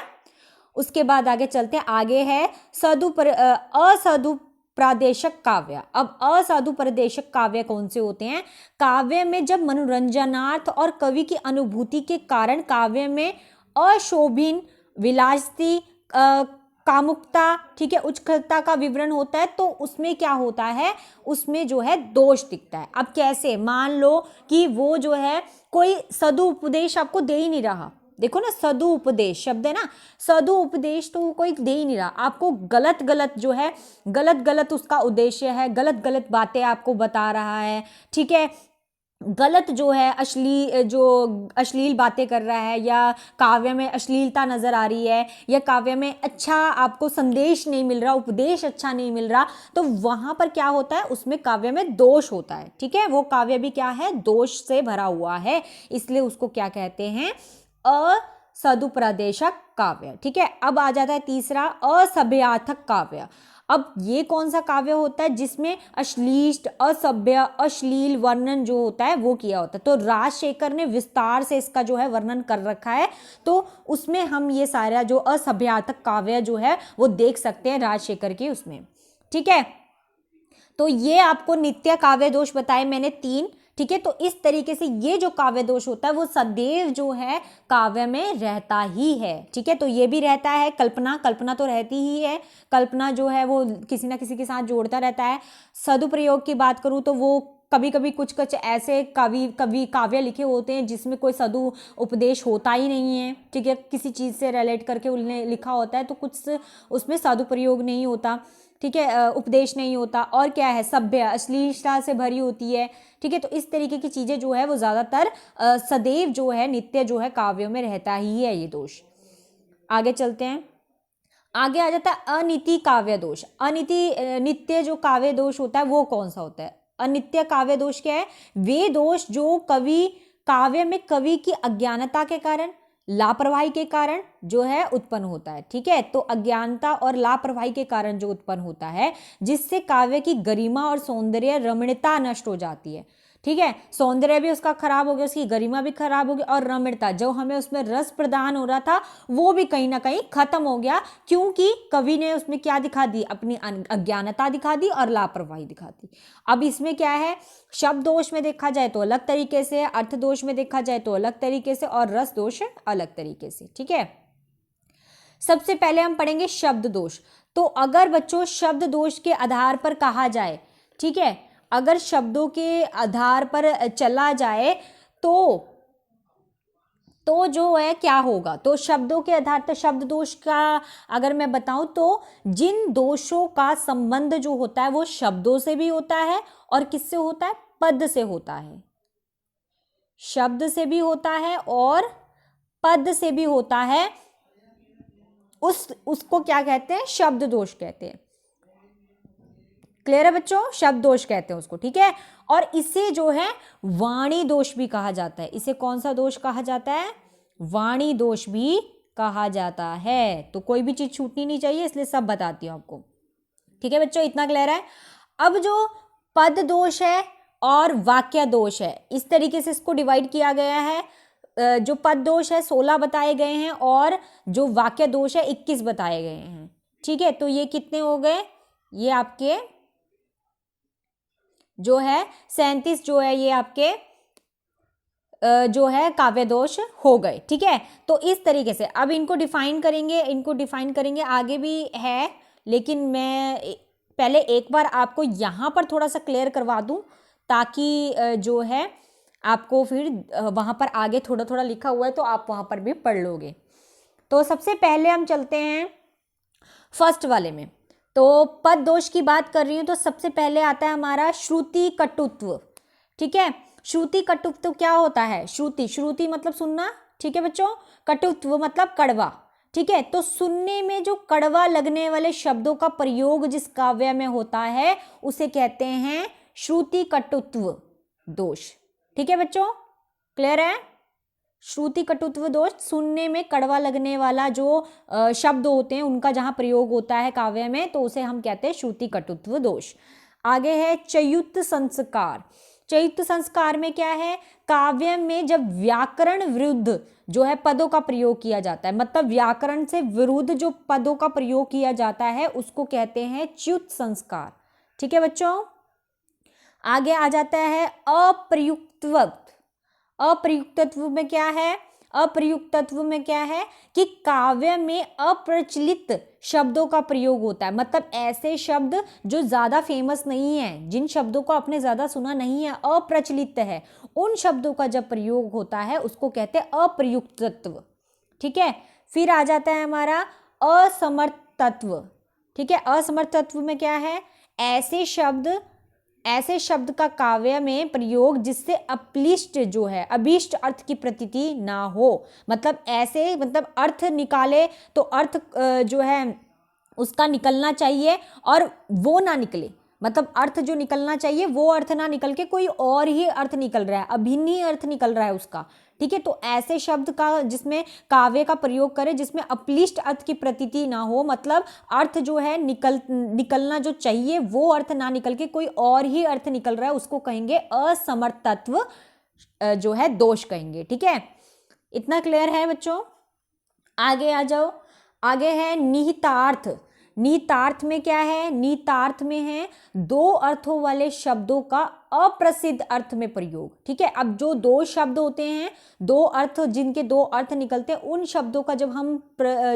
उसके बाद आगे चलते हैं, आगे है असाधु प्रादेशिक काव्य। अब असाधु प्रादेशिक काव्य कौन से होते हैं? काव्य में जब मनोरंजनार्थ और कवि की अनुभूति के कारण काव्य में अशोभन, विलासिती, कामुकता, ठीक है, उच्चता का विवरण होता है, तो उसमें क्या होता है, उसमें जो है दोष दिखता है। अब कैसे? मान लो कि वो जो है कोई सदुपदेश आपको दे ही नहीं रहा, देखो ना, सदुपदेश शब्द है ना, सदुपदेश तो कोई दे ही नहीं रहा आपको, गलत गलत जो है, गलत गलत उसका उद्देश्य है, गलत गलत बातें आपको बता रहा है, ठीक है, गलत जो है अश्लील बातें कर रहा है, या काव्य में अश्लीलता नजर आ रही है, या काव्य में अच्छा आपको संदेश नहीं मिल रहा, उपदेश अच्छा नहीं मिल रहा, तो वहां पर क्या होता है, उसमें काव्य में दोष होता है। ठीक है, वो काव्य भी क्या है, दोष से भरा हुआ है, इसलिए उसको क्या कहते हैं, असदुपदेशक काव्य। ठीक है, अब आ जाता है तीसरा, असभ्यार्थक काव्य। अब ये कौन सा काव्य होता है जिसमें अश्लील, असभ्य, अश्लील वर्णन जो होता है वो किया होता है। तो राजशेखर ने विस्तार से इसका जो है वर्णन कर रखा है, तो उसमें हम ये सारा जो असभ्यार्थक काव्य जो है वो देख सकते हैं राजशेखर की उसमें। ठीक है, तो ये आपको नित्य काव्य दोष बताए मैंने 3। ठीक है, तो इस तरीके से ये जो काव्य दोष होता है वो सदैव जो है काव्य में रहता ही है। ठीक है, तो ये भी रहता है, कल्पना तो रहती ही है, कल्पना जो है वो किसी ना किसी के साथ जोड़ता रहता है। सदुपयोग की बात करूँ तो वो कभी कभी कुछ ऐसे कवि काव्य लिखे होते हैं जिसमें कोई सदु उपदेश होता ही नहीं है। ठीक है, किसी चीज़ से रिलेट करके उन्हें लिखा होता है, तो कुछ उसमें सदुपयोग नहीं होता। ठीक है, उपदेश नहीं होता, और क्या है, सभ्य, अश्लीलता से भरी होती है। ठीक है, तो इस तरीके की चीज़ें जो है वो ज़्यादातर सदैव जो है, नित्य जो है काव्यों में रहता ही है ये दोष। आगे चलते हैं, आगे आ जाता है अनिति काव्य दोष। नित्य जो काव्य दोष होता है वो कौन सा होता है? अनित्य काव्य दोष क्या है? वे दोष जो काव्य में कवि की अज्ञानता के कारण, लापरवाही के कारण जो है उत्पन्न होता है। ठीक है, तो अज्ञानता और लापरवाही के कारण जो उत्पन्न होता है, जिससे काव्य की गरिमा और सौंदर्य, रमणीयता नष्ट हो जाती है। ठीक है, सौंदर्य भी उसका खराब हो गया, उसकी गरिमा भी खराब हो गई, और रमणीयता, जो हमें उसमें रस प्रदान हो रहा था वो भी कहीं ना कहीं खत्म हो गया, क्योंकि कवि ने उसमें क्या दिखा दी, अपनी अज्ञानता दिखा दी और लापरवाही दिखा दी। अब इसमें क्या है, शब्द दोष में देखा जाए तो अलग तरीके से, अर्थ दोष में देखा जाए तो अलग तरीके से, और रस दोष अलग तरीके से। ठीक है, सबसे पहले हम पढ़ेंगे शब्द दोष। तो अगर बच्चों शब्द दोष के आधार पर कहा जाए, ठीक है, अगर शब्दों के आधार पर चला जाए तो जो है क्या होगा, तो शब्दों के आधार पर शब्द दोष का अगर मैं बताऊं तो जिन दोषों का संबंध जो होता है वो शब्दों से भी होता है, और किससे होता है, पद से होता है, शब्द से भी होता है और पद से भी होता है, उसको क्या कहते हैं, शब्द दोष कहते हैं। क्लियर है बच्चों, शब्द दोष कहते हैं उसको। ठीक है, और इसे जो है वाणी दोष भी कहा जाता है। इसे कौन सा दोष कहा जाता है, वाणी दोष भी कहा जाता है। तो कोई भी चीज छूटनी नहीं चाहिए, इसलिए सब बताती हूं आपको। ठीक है बच्चों, इतना क्लियर है। अब जो पद दोष है और वाक्य दोष है, इस तरीके से इसको डिवाइड किया गया है। जो पद दोष है 16 बताए गए हैं, और जो वाक्य दोष है 21 बताए गए हैं। ठीक है, तो ये कितने हो गए, ये आपके जो है 37 जो है ये आपके जो है काव्य दोष हो गए। ठीक है, तो इस तरीके से अब इनको डिफाइन करेंगे, आगे भी है, लेकिन मैं पहले एक बार आपको यहाँ पर थोड़ा सा क्लियर करवा दूं, ताकि जो है आपको फिर वहाँ पर आगे थोड़ा थोड़ा लिखा हुआ है तो आप वहाँ पर भी पढ़ लोगे। तो सबसे पहले हम चलते हैं फर्स्ट वाले में। तो पद दोष की बात कर रही हूँ तो सबसे पहले आता है हमारा श्रुति कटुत्व। ठीक है, श्रुति कटुत्व क्या होता है? श्रुति, श्रुति मतलब सुनना, ठीक है बच्चों, कटुत्व मतलब कड़वा। ठीक है, तो सुनने में जो कड़वा लगने वाले शब्दों का प्रयोग जिस काव्य में होता है उसे कहते हैं श्रुति कटुत्व दोष। ठीक है बच्चों, क्लियर है? श्रुति कटुत्व दोष, सुनने में कड़वा लगने वाला जो शब्द होते हैं उनका जहां प्रयोग होता है काव्य में तो उसे हम कहते हैं श्रुति कटुत्व दोष। आगे है चयुक्त संस्कार। चयुक्त संस्कार में क्या है? काव्य में जब व्याकरण विरुद्ध जो है पदों का प्रयोग किया जाता है, मतलब व्याकरण से विरुद्ध जो पदों का प्रयोग किया जाता है उसको कहते हैं च्युत संस्कार। ठीक है बच्चों, आगे आ जाता है अप्रयुक्तत्व। अप्रयुक्तत्व में क्या है? अप्रयुक्तत्व में क्या है कि काव्य में अप्रचलित शब्दों का प्रयोग होता है, मतलब ऐसे शब्द जो ज्यादा फेमस नहीं है, जिन शब्दों को आपने ज्यादा सुना नहीं है, अप्रचलित है, उन शब्दों का जब प्रयोग होता है उसको कहते हैं अप्रयुक्तत्व। ठीक है, फिर आ जाता है हमारा असमर्थत्व। ठीक है, असमर्थत्व में क्या है? ऐसे शब्द का काव्य में प्रयोग जिससे अप्लिष्ट जो है अभीष्ट अर्थ की प्रतीति ना हो, मतलब ऐसे, मतलब अर्थ निकाले तो अर्थ जो है उसका निकलना चाहिए और वो ना निकले, मतलब अर्थ जो निकलना चाहिए वो अर्थ ना निकल के कोई और ही अर्थ निकल रहा है, अभिन्न ही अर्थ निकल रहा है उसका। ठीक है, तो ऐसे शब्द का जिसमें काव्य का प्रयोग करें जिसमें अप्लिष्ट अर्थ की प्रतीति ना हो, मतलब अर्थ जो है निकलना जो चाहिए वो अर्थ ना निकल के कोई और ही अर्थ निकल रहा है, उसको कहेंगे असमर्थत्व जो है दोष कहेंगे। ठीक है, इतना क्लियर है बच्चों? आगे आ जाओ, आगे है निहितार्थ। निहितार्थ में क्या है? निहितार्थ में है दो अर्थों वाले शब्दों का अप्रसिद्ध अर्थ में प्रयोग। ठीक है, अब जो दो शब्द होते हैं, दो अर्थ, जिनके दो अर्थ निकलते हैं, उन शब्दों का जब हम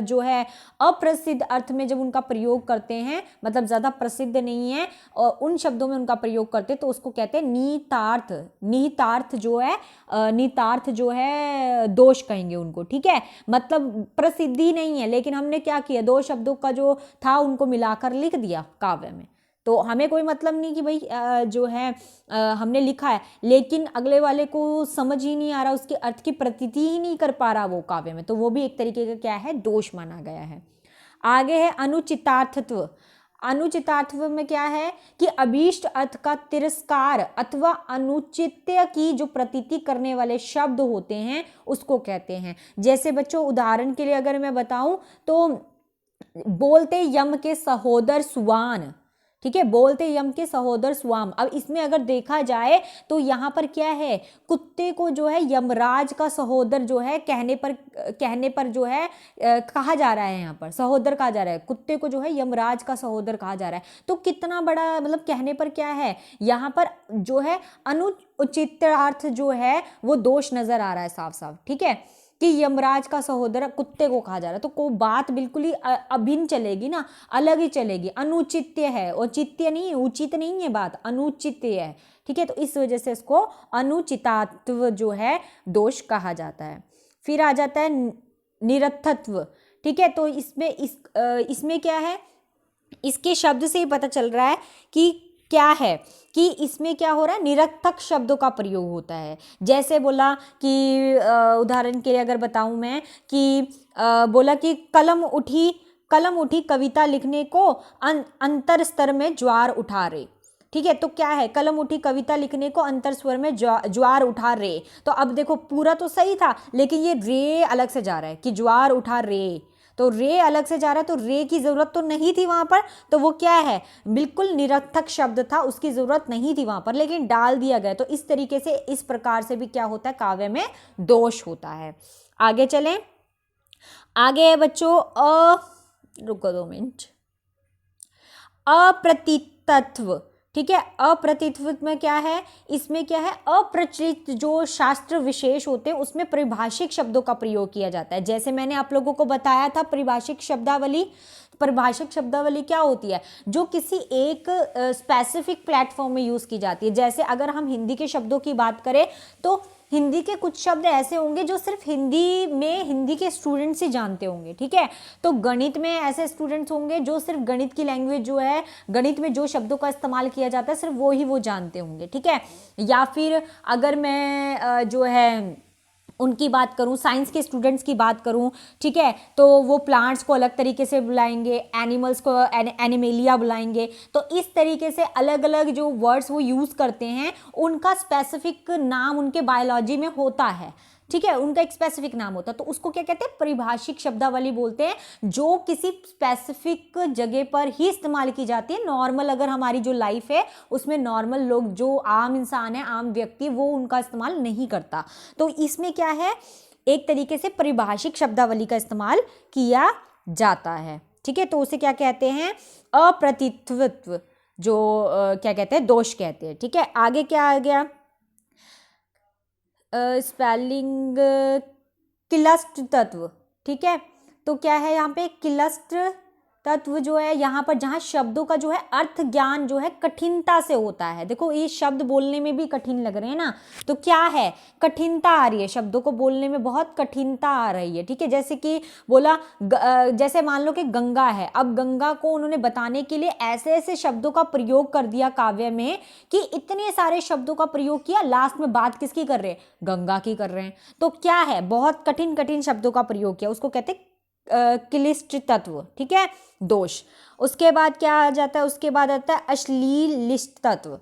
जो है अप्रसिद्ध अर्थ में जब उनका प्रयोग करते हैं, मतलब ज्यादा प्रसिद्ध नहीं है और उन शब्दों में उनका प्रयोग करते हैं तो उसको कहते हैं निहितार्थ। निहितार्थ जो है निहितार्थ जो है दोष कहेंगे उनको। ठीक है, मतलब प्रसिद्धि नहीं है लेकिन हमने क्या किया, दो शब्दों का जो था उनको मिलाकर लिख दिया काव्य में, तो हमें कोई मतलब नहीं कि भाई जो है हमने लिखा है लेकिन अगले वाले को समझ ही नहीं आ रहा, उसके अर्थ की प्रतीति ही नहीं कर पा रहा वो काव्य में, तो वो भी एक तरीके का क्या है, दोष माना गया है। आगे है अनुचितार्थत्व। अनुचितार्थत्व में क्या है कि अभीष्ट अर्थ का तिरस्कार अथवा अनुचित्य की जो प्रतीति करने वाले शब्द होते हैं उसको कहते हैं। जैसे बच्चों उदाहरण के लिए अगर मैं बताऊं तो बोलते यम के सहोदर सुवान। ठीक है, बोलते यम के सहोदर स्वाम। अब इसमें अगर देखा जाए तो यहाँ पर क्या है, कुत्ते को जो है यमराज का सहोदर जो है कहने पर जो है कहा जा रहा है, यहाँ पर सहोदर कहा जा रहा है, कुत्ते को जो है यमराज का सहोदर कहा जा रहा है। तो कितना बड़ा, मतलब कहने पर क्या है, यहाँ पर जो है अनुचित अर्थ जो है वो दोष नजर आ रहा है साफ साफ। ठीक है, कि यमराज का सहोदर कुत्ते को कहा जा रहा है, तो को बात बिल्कुल ही अभिन्न चलेगी ना, अलग ही चलेगी। अनुचित्य है, औचित्य नहीं, उचित नहीं है बात, अनुचित्य है। ठीक है, तो इस वजह से इसको अनुचितात्व जो है दोष कहा जाता है। फिर आ जाता है निरर्थत्व। ठीक है, तो इसमें क्या है, इसके शब्द से ही पता चल रहा है कि क्या है, कि इसमें क्या हो रहा है, निरर्थक शब्दों का प्रयोग होता है। जैसे बोला कि उदाहरण के लिए अगर बताऊं मैं कि बोला कि कलम उठी कविता लिखने को अंतर स्तर में ज्वार उठा रहे। ठीक है, तो क्या है, कलम उठी कविता लिखने को अंतर स्वर में ज्वार उठा रे। तो अब देखो पूरा तो सही था लेकिन ये रे अलग से जा रहा है कि ज्वार उठा रे, तो रे अलग से जा रहा है, तो रे की जरूरत तो नहीं थी वहां पर, तो वो क्या है, बिल्कुल निरर्थक शब्द था, उसकी जरूरत नहीं थी वहां पर लेकिन डाल दिया गया। तो इस तरीके से, इस प्रकार से भी क्या होता है, काव्य में दोष होता है। आगे चलें, आगे है बच्चों रुको 2 मिनट, अप्रतीतत्व। ठीक है, अप्रतीतत्व में क्या है, इसमें क्या है, अप्रचलित जो शास्त्र विशेष होते हैं उसमें परिभाषिक शब्दों का प्रयोग किया जाता है। जैसे मैंने आप लोगों को बताया था परिभाषिक शब्दावली, परिभाषिक शब्दावली क्या होती है? जो किसी एक स्पेसिफिक प्लेटफॉर्म में यूज की जाती है। जैसे अगर हम हिंदी के शब्दों की बात करें तो हिंदी के कुछ शब्द ऐसे होंगे जो सिर्फ हिंदी के स्टूडेंट्स ही जानते होंगे, ठीक है। तो गणित में ऐसे स्टूडेंट्स होंगे जो सिर्फ गणित की लैंग्वेज जो है, गणित में जो शब्दों का इस्तेमाल किया जाता है सिर्फ वो जानते होंगे, ठीक है। या फिर अगर मैं जो है उनकी बात करूं, साइंस के स्टूडेंट्स की बात करूं, ठीक है, तो वो प्लांट्स को अलग तरीके से बुलाएंगे, एनिमल्स को एनिमेलिया बुलाएंगे। तो इस तरीके से अलग अलग जो वर्ड्स वो यूज़ करते हैं उनका स्पेसिफिक नाम उनके बायोलॉजी में होता है, ठीक है, उनका एक स्पेसिफिक नाम होता है। तो उसको क्या कहते हैं? परिभाषिक शब्दावली बोलते हैं, जो किसी स्पेसिफिक जगह पर ही इस्तेमाल की जाती है। नॉर्मल अगर हमारी जो लाइफ है उसमें नॉर्मल लोग, जो आम इंसान है, आम व्यक्ति, वो उनका इस्तेमाल नहीं करता। तो इसमें क्या है, एक तरीके से परिभाषिक शब्दावली का इस्तेमाल किया जाता है, ठीक है। तो उसे क्या कहते हैं? अप्रतित्वत्व, जो क्या कहते हैं? दोष कहते हैं, ठीक है। आगे क्या आ गया? स्पेलिंग किलस्ट तत्व, ठीक है। तो क्या है यहाँ पे? किलस्ट तत्व जो है यहाँ पर, जहाँ शब्दों का जो है अर्थ ज्ञान जो है कठिनता से होता है। देखो ये शब्द बोलने में भी कठिन लग रहे हैं ना, तो क्या है? कठिनता आ रही है, शब्दों को बोलने में बहुत कठिनता आ रही है, ठीक है। जैसे कि बोला जैसे मान लो कि गंगा है, अब गंगा को उन्होंने बताने के लिए ऐसे ऐसे शब्दों का प्रयोग कर दिया काव्य में कि इतने सारे शब्दों का प्रयोग किया, लास्ट में बात किसकी कर रहे हैं? गंगा की कर रहे हैं। तो क्या है? बहुत कठिन कठिन शब्दों का प्रयोग किया, उसको कहते हैं क्लिष्ट तत्व, ठीक है, दोष। उसके बाद क्या आ जाता है? उसके बाद आता है अश्लीलिष्ट तत्व।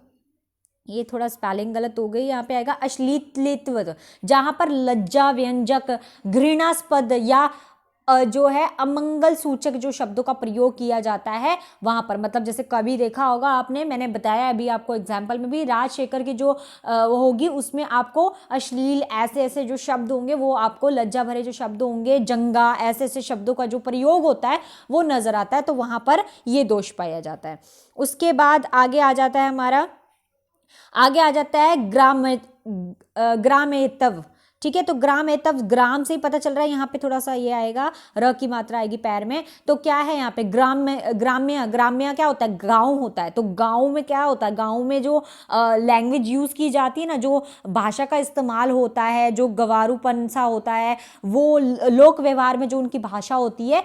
ये थोड़ा स्पेलिंग गलत हो गई, यहाँ पे आएगा अश्लीलित्व, जहां पर लज्जा व्यंजक, घृणास्पद या जो है अमंगल सूचक जो शब्दों का प्रयोग किया जाता है वहां पर। मतलब जैसे कभी देखा होगा आपने, मैंने बताया अभी आपको एग्जाम्पल में भी, राजशेखर की जो वो होगी उसमें आपको अश्लील ऐसे ऐसे जो शब्द होंगे, वो आपको लज्जा भरे जो शब्द होंगे, जंगा, ऐसे ऐसे शब्दों का जो प्रयोग होता है वो नजर आता है। तो वहां पर ये दोष पाया जाता है। उसके बाद आगे आ जाता है हमारा, आगे आ जाता है ग्रामेतव, ठीक है। तो ग्रामेतव, ग्राम से ही पता चल रहा है, यहाँ पे थोड़ा सा ये आएगा, र की मात्रा आएगी पैर में। तो क्या है यहाँ पे? ग्राम्य क्या होता है? गांव होता है। तो गांव में क्या होता है? गांव में जो लैंग्वेज यूज की जाती है ना, जो भाषा का इस्तेमाल होता है, जो गंवारूपन सा होता है, वो लोक व्यवहार में जो उनकी भाषा होती है,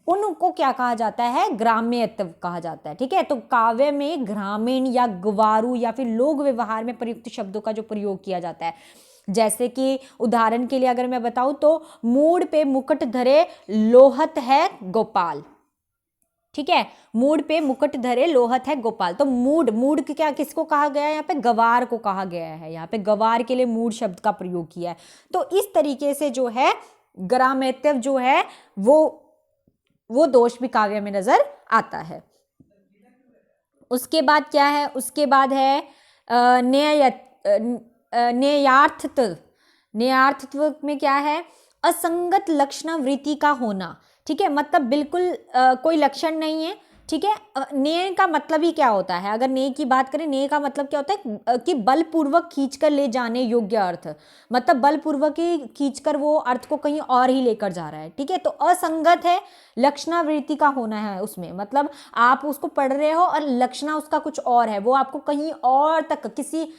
उनको क्या कहा जाता है? ग्राम्यत्व कहा जाता है, ठीक है। तो काव्य में ग्रामीण या गंवारू या फिर लोक व्यवहार में प्रयुक्त शब्दों का जो प्रयोग किया जाता है, जैसे कि उदाहरण के लिए अगर मैं बताऊं तो मूड पे मुकुट धरे लोहत है गोपाल, ठीक है, मूड पे मुकुट धरे लोहत है गोपाल। तो मूड क्या, किसको कहा गया है? यहाँ पे गवार को कहा गया है, यहाँ पे गवार के लिए मूड शब्द का प्रयोग किया है। तो इस तरीके से जो है ग्रामेत्व जो है वो दोष भी काव्य में नजर आता है। उसके बाद क्या है? उसके बाद है न्यायार्थत्व। न्यायार्थत्व में क्या है? असंगत लक्षण वृत्ति का होना, ठीक है, मतलब बिल्कुल कोई लक्षण नहीं है, ठीक है। नेय का मतलब ही क्या होता है? अगर नेय की बात करें, नेय का मतलब क्या होता है? कि बलपूर्वक खींचकर ले जाने योग्य अर्थ, मतलब बलपूर्वक ही खींचकर वो अर्थ को कहीं और ही लेकर जा रहा है, ठीक है। तो असंगत है, लक्षणावृत्ति का होना है उसमें, मतलब आप उसको पढ़ रहे हो और लक्षणा उसका कुछ और है, वो आपको कहीं और तक, किसी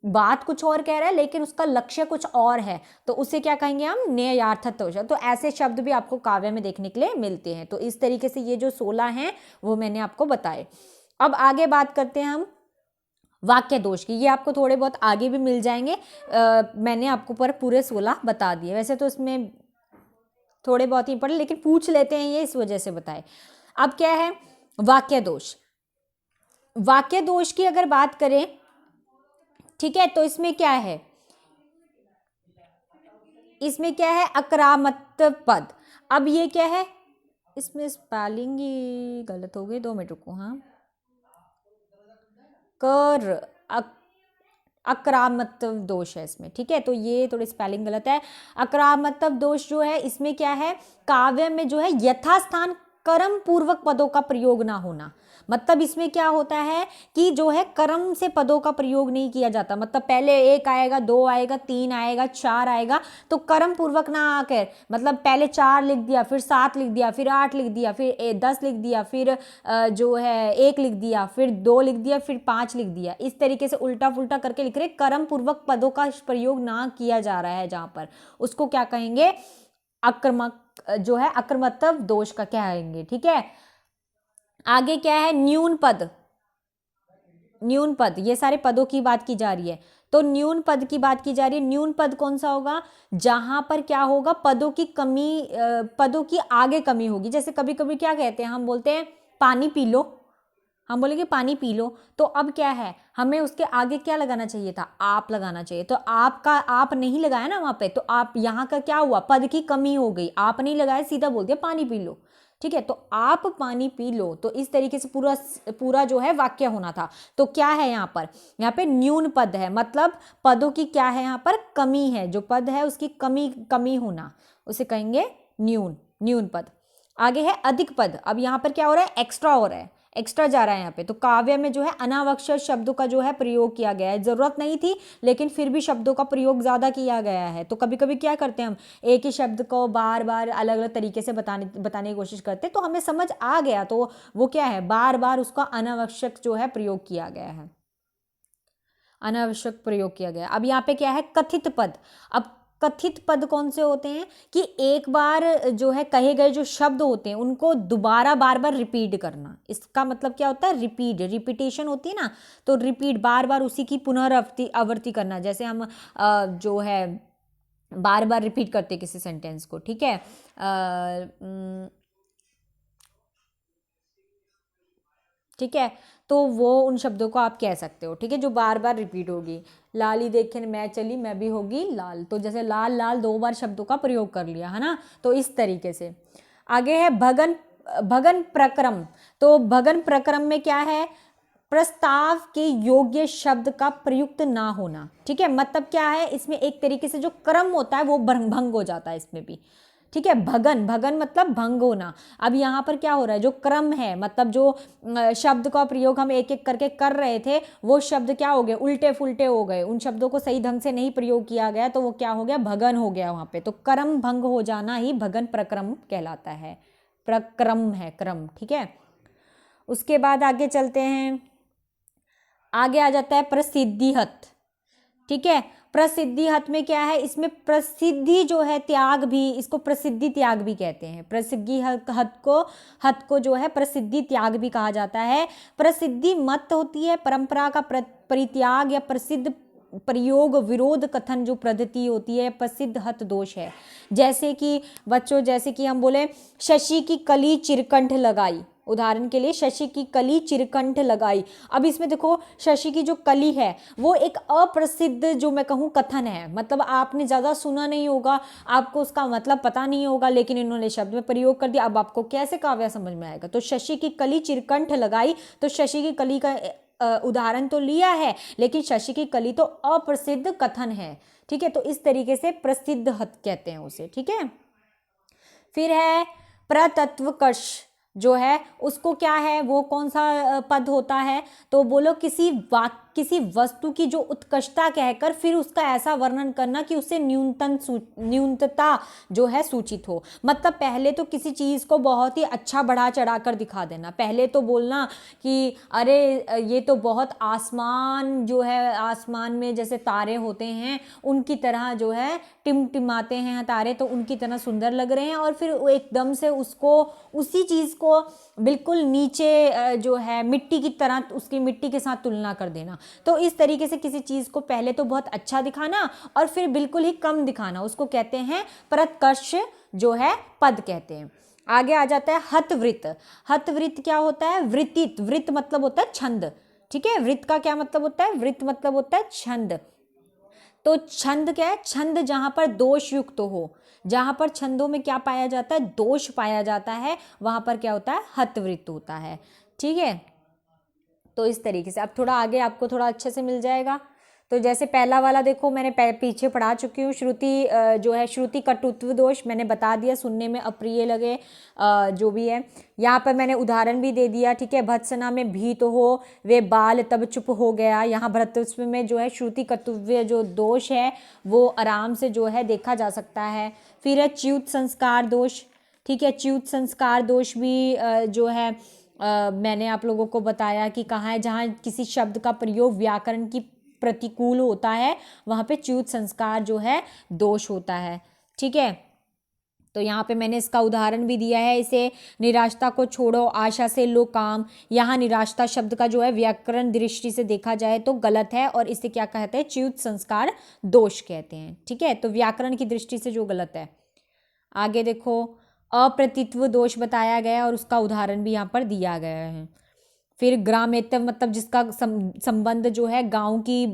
बात कुछ और कह रहा है लेकिन उसका लक्ष्य कुछ और है, तो उसे क्या कहेंगे हम? न्यायार्थत्व। तो ऐसे शब्द भी आपको काव्य में देखने के लिए मिलते हैं। तो इस तरीके से ये जो 16 हैं वो मैंने आपको बताए। अब आगे बात करते हैं हम वाक्य दोष की। ये आपको थोड़े बहुत आगे भी मिल जाएंगे, मैंने आपको पर पूरे 16 बता दिए। वैसे तो इसमें थोड़े बहुत ही पढ़े, लेकिन पूछ लेते हैं ये, इस वजह से बताए। अब क्या है? वाक्य दोष। वाक्य दोष की अगर बात करें, ठीक है, तो इसमें क्या है? इसमें क्या है? आक्रामक पद। अब ये क्या है? इसमें स्पेलिंग ही गलत हो गई, 2 मिनट रुको। हाँ, कर आक्रामकत्व दोष है इसमें, ठीक है। तो ये थोड़ी स्पेलिंग गलत है। आक्रामकत्व दोष जो है इसमें क्या है? काव्य में जो है यथास्थान कर्म पूर्वक पदों का प्रयोग ना होना, मतलब इसमें क्या होता है कि जो है कर्म से पदों का प्रयोग नहीं किया जाता, मतलब पहले 1 आएगा, 2 आएगा, 3 आएगा, 4 आएगा, तो कर्म पूर्वक ना आकर मतलब पहले 4 लिख दिया, फिर 7 लिख दिया, फिर 8 लिख दिया, फिर 10 लिख दिया, फिर जो है 1 लिख दिया, फिर 2 लिख दिया, फिर 5 लिख दिया, इस तरीके से उल्टा पुल्टा करके लिख रहे। कर्म पूर्वक पदों का प्रयोग ना किया जा रहा है जहां पर, उसको क्या कहेंगे, आक्रमक जो है आक्रमत्व दोष का कहेंगे। ठीक है, आगे क्या है, न्यून पद। न्यून पद, ये सारे पदों की बात की जा रही है, तो न्यून पद की बात की जा रही है। न्यून पद कौन सा होगा, जहां पर क्या होगा, पदों की कमी, पदों की आगे कमी होगी। जैसे कभी कभी क्या कहते हैं, हम बोलते हैं पानी पी लो, हम बोलेंगे पानी पी लो, तो अब क्या है, हमें उसके आगे क्या लगाना चाहिए था, आप लगाना चाहिए, तो आपका आप नहीं लगाया ना वहां पे, तो आप यहाँ का क्या हुआ, पद की कमी हो गई, आप नहीं लगाया, सीधा बोल दिया पानी पी लो। ठीक है, तो आप पानी पी लो, तो इस तरीके से पूरा पूरा जो है वाक्य होना था। तो क्या है यहाँ पे न्यून पद है, मतलब पदों की क्या है, यहाँ पर कमी है, जो पद है उसकी कमी होना, उसे कहेंगे न्यून, न्यून पद। आगे है अधिक पद। अब यहाँ पर क्या हो रहा है, एक्स्ट्रा हो रहा है, एक्स्ट्रा जा रहा है यहाँ पे। तो काव्य में जो है अनावश्यक शब्दों का जो है प्रयोग किया गया है, जरूरत नहीं थी लेकिन फिर भी शब्दों का प्रयोग ज्यादा किया गया है। तो कभी कभी क्या करते हैं हम, एक ही शब्द को बार बार अलग अलग तरीके से बताने की कोशिश करते हैं, तो हमें समझ आ गया, तो वो क्या है, बार बार उसका अनावश्यक जो है प्रयोग किया गया है, अनावश्यक प्रयोग किया गया। अब यहाँ पे क्या है, कथित पद। अब कथित पद कौन से होते हैं कि एक बार जो है कहे गए जो शब्द होते हैं उनको दोबारा बार बार रिपीट करना, इसका मतलब क्या होता है, रिपीटेशन होती है ना, तो रिपीट, बार बार उसी की पुनरावृत्ति करना। जैसे हम जो है बार बार रिपीट करते किसी सेंटेंस को। ठीक है, ठीक है, तो वो उन शब्दों को आप कह सकते हो। ठीक है, जो बार बार रिपीट होगी, लाली देखे मैं चली मैं भी होगी लाल, तो जैसे लाल लाल 2 बार शब्दों का प्रयोग कर लिया है ना, तो इस तरीके से। आगे है भगन, भगन प्रक्रम। तो भगन प्रक्रम में क्या है, प्रस्ताव के योग्य शब्द का प्रयुक्त ना होना। ठीक है, मतलब क्या है, इसमें एक तरीके से जो क्रम होता है वो भंग हो जाता है इसमें भी। ठीक है, भगन, भगन मतलब भंग होना। अब यहाँ पर क्या हो रहा है, जो क्रम है, मतलब जो शब्द का प्रयोग हम एक एक करके कर रहे थे, वो शब्द क्या हो गए, उल्टे फुल्टे हो गए, उन शब्दों को सही ढंग से नहीं प्रयोग किया गया, तो वो क्या हो गया, भगन हो गया वहां पे। तो क्रम भंग हो जाना ही भगन प्रक्रम कहलाता है, प्रक्रम है क्रम। ठीक है, उसके बाद आगे चलते हैं, आगे आ जाता है प्रसिद्धि हत। ठीक है, प्रसिद्धि हत में क्या है, इसमें प्रसिद्धि जो है त्याग भी, इसको प्रसिद्धि त्याग भी कहते हैं। प्रसिद्धि हत को जो है प्रसिद्धि त्याग भी कहा जाता है। प्रसिद्धि मत होती है परंपरा का परित्याग या प्रसिद्ध प्रयोग विरोध कथन जो पद्धति होती है, प्रसिद्ध हत दोष है। जैसे कि बच्चों, जैसे कि हम बोले शशि की कली चिरकंठ लगाई, उदाहरण के लिए शशि की कली चिरकंठ लगाई। अब इसमें देखो, शशि की जो कली है वो एक अप्रसिद्ध जो मैं कहूँ कथन है, मतलब आपने ज़्यादा सुना नहीं होगा, आपको उसका मतलब पता नहीं होगा, लेकिन इन्होंने शब्द में प्रयोग कर दिया। अब आपको कैसे काव्य समझ में आएगा, तो शशि की कली चिरकंठ लगाई, तो शशि की कली का उदाहरण तो लिया है, लेकिन शशि की कली तो अप्रसिद्ध कथन है। ठीक है, तो इस तरीके से प्रसिद्ध हत कहते हैं उसे। ठीक है, फिर है प्रतत्वकर्ष, जो है उसको क्या है, वो कौन सा पद होता है, तो बोलो किसी वस्तु की जो उत्कृष्टता कहकर फिर उसका ऐसा वर्णन करना कि उससे न्यूनतता जो है सूचित हो। मतलब पहले तो किसी चीज को बहुत ही अच्छा बढ़ा चढ़ाकर दिखा देना, पहले तो बोलना कि अरे ये तो बहुत आसमान जो है, आसमान में जैसे तारे होते हैं उनकी तरह जो है टिमटिमाते हैं तारे, तो उनकी तरह सुंदर लग रहे हैं, और फिर एकदम से उसको उसी चीज को बिल्कुल नीचे जो है मिट्टी की तरह, उसकी मिट्टी के साथ तुलना कर देना। तो इस तरीके से किसी चीज को पहले तो बहुत अच्छा दिखाना और फिर बिल्कुल ही कम दिखाना, उसको कहते हैं प्रत्कर्ष जो है पद कहते हैं। आगे आ जाता है हतवृत्त। हतवृत्त क्या होता है, वृत्तित, वृत्त मतलब होता है छंद। ठीक है, वृत्त का क्या मतलब होता है, वृत्त मतलब होता है छंद। तो छंद क्या है, छंद जहां पर दोष युक्त हो, जहां पर छंदों में क्या पाया जाता है, दोष पाया जाता है, वहां पर क्या होता है, हतवृत्त होता है। ठीक है, तो इस तरीके से अब थोड़ा आगे आपको थोड़ा अच्छे से मिल जाएगा। तो जैसे पहला वाला देखो मैंने पीछे पढ़ा चुकी हूँ, श्रुति जो है श्रुति कटुत्व दोष मैंने बता दिया, सुनने में अप्रिय लगे जो भी है। यहाँ पर मैंने उदाहरण भी दे दिया, ठीक है। भत्सना में भीत हो वे बाल तब चुप हो गया, यहाँ भरतस्व में जो है श्रुति कटुत्व जो दोष है वो आराम से जो है देखा जा सकता है। फिर है च्युत संस्कार दोष, ठीक है। च्युत संस्कार दोष भी जो है मैंने आप लोगों को बताया कि कहाँ है, जहाँ किसी शब्द का प्रयोग व्याकरण की प्रतिकूल होता है वहाँ पे च्युत संस्कार जो है दोष होता है, ठीक है। तो यहाँ पे मैंने इसका उदाहरण भी दिया है, इसे निराशता को छोड़ो आशा से लो काम। यहाँ निराशता शब्द का जो है व्याकरण दृष्टि से देखा जाए तो गलत है और इसे क्या कहते हैं, च्युत संस्कार दोष कहते हैं, ठीक है। तो व्याकरण की दृष्टि से जो गलत है। आगे देखो अप्रतित्व दोष बताया गया और उसका उदाहरण भी यहाँ पर दिया गया है। फिर ग्रामेत्व मतलब जिसका संबंध जो है गांव की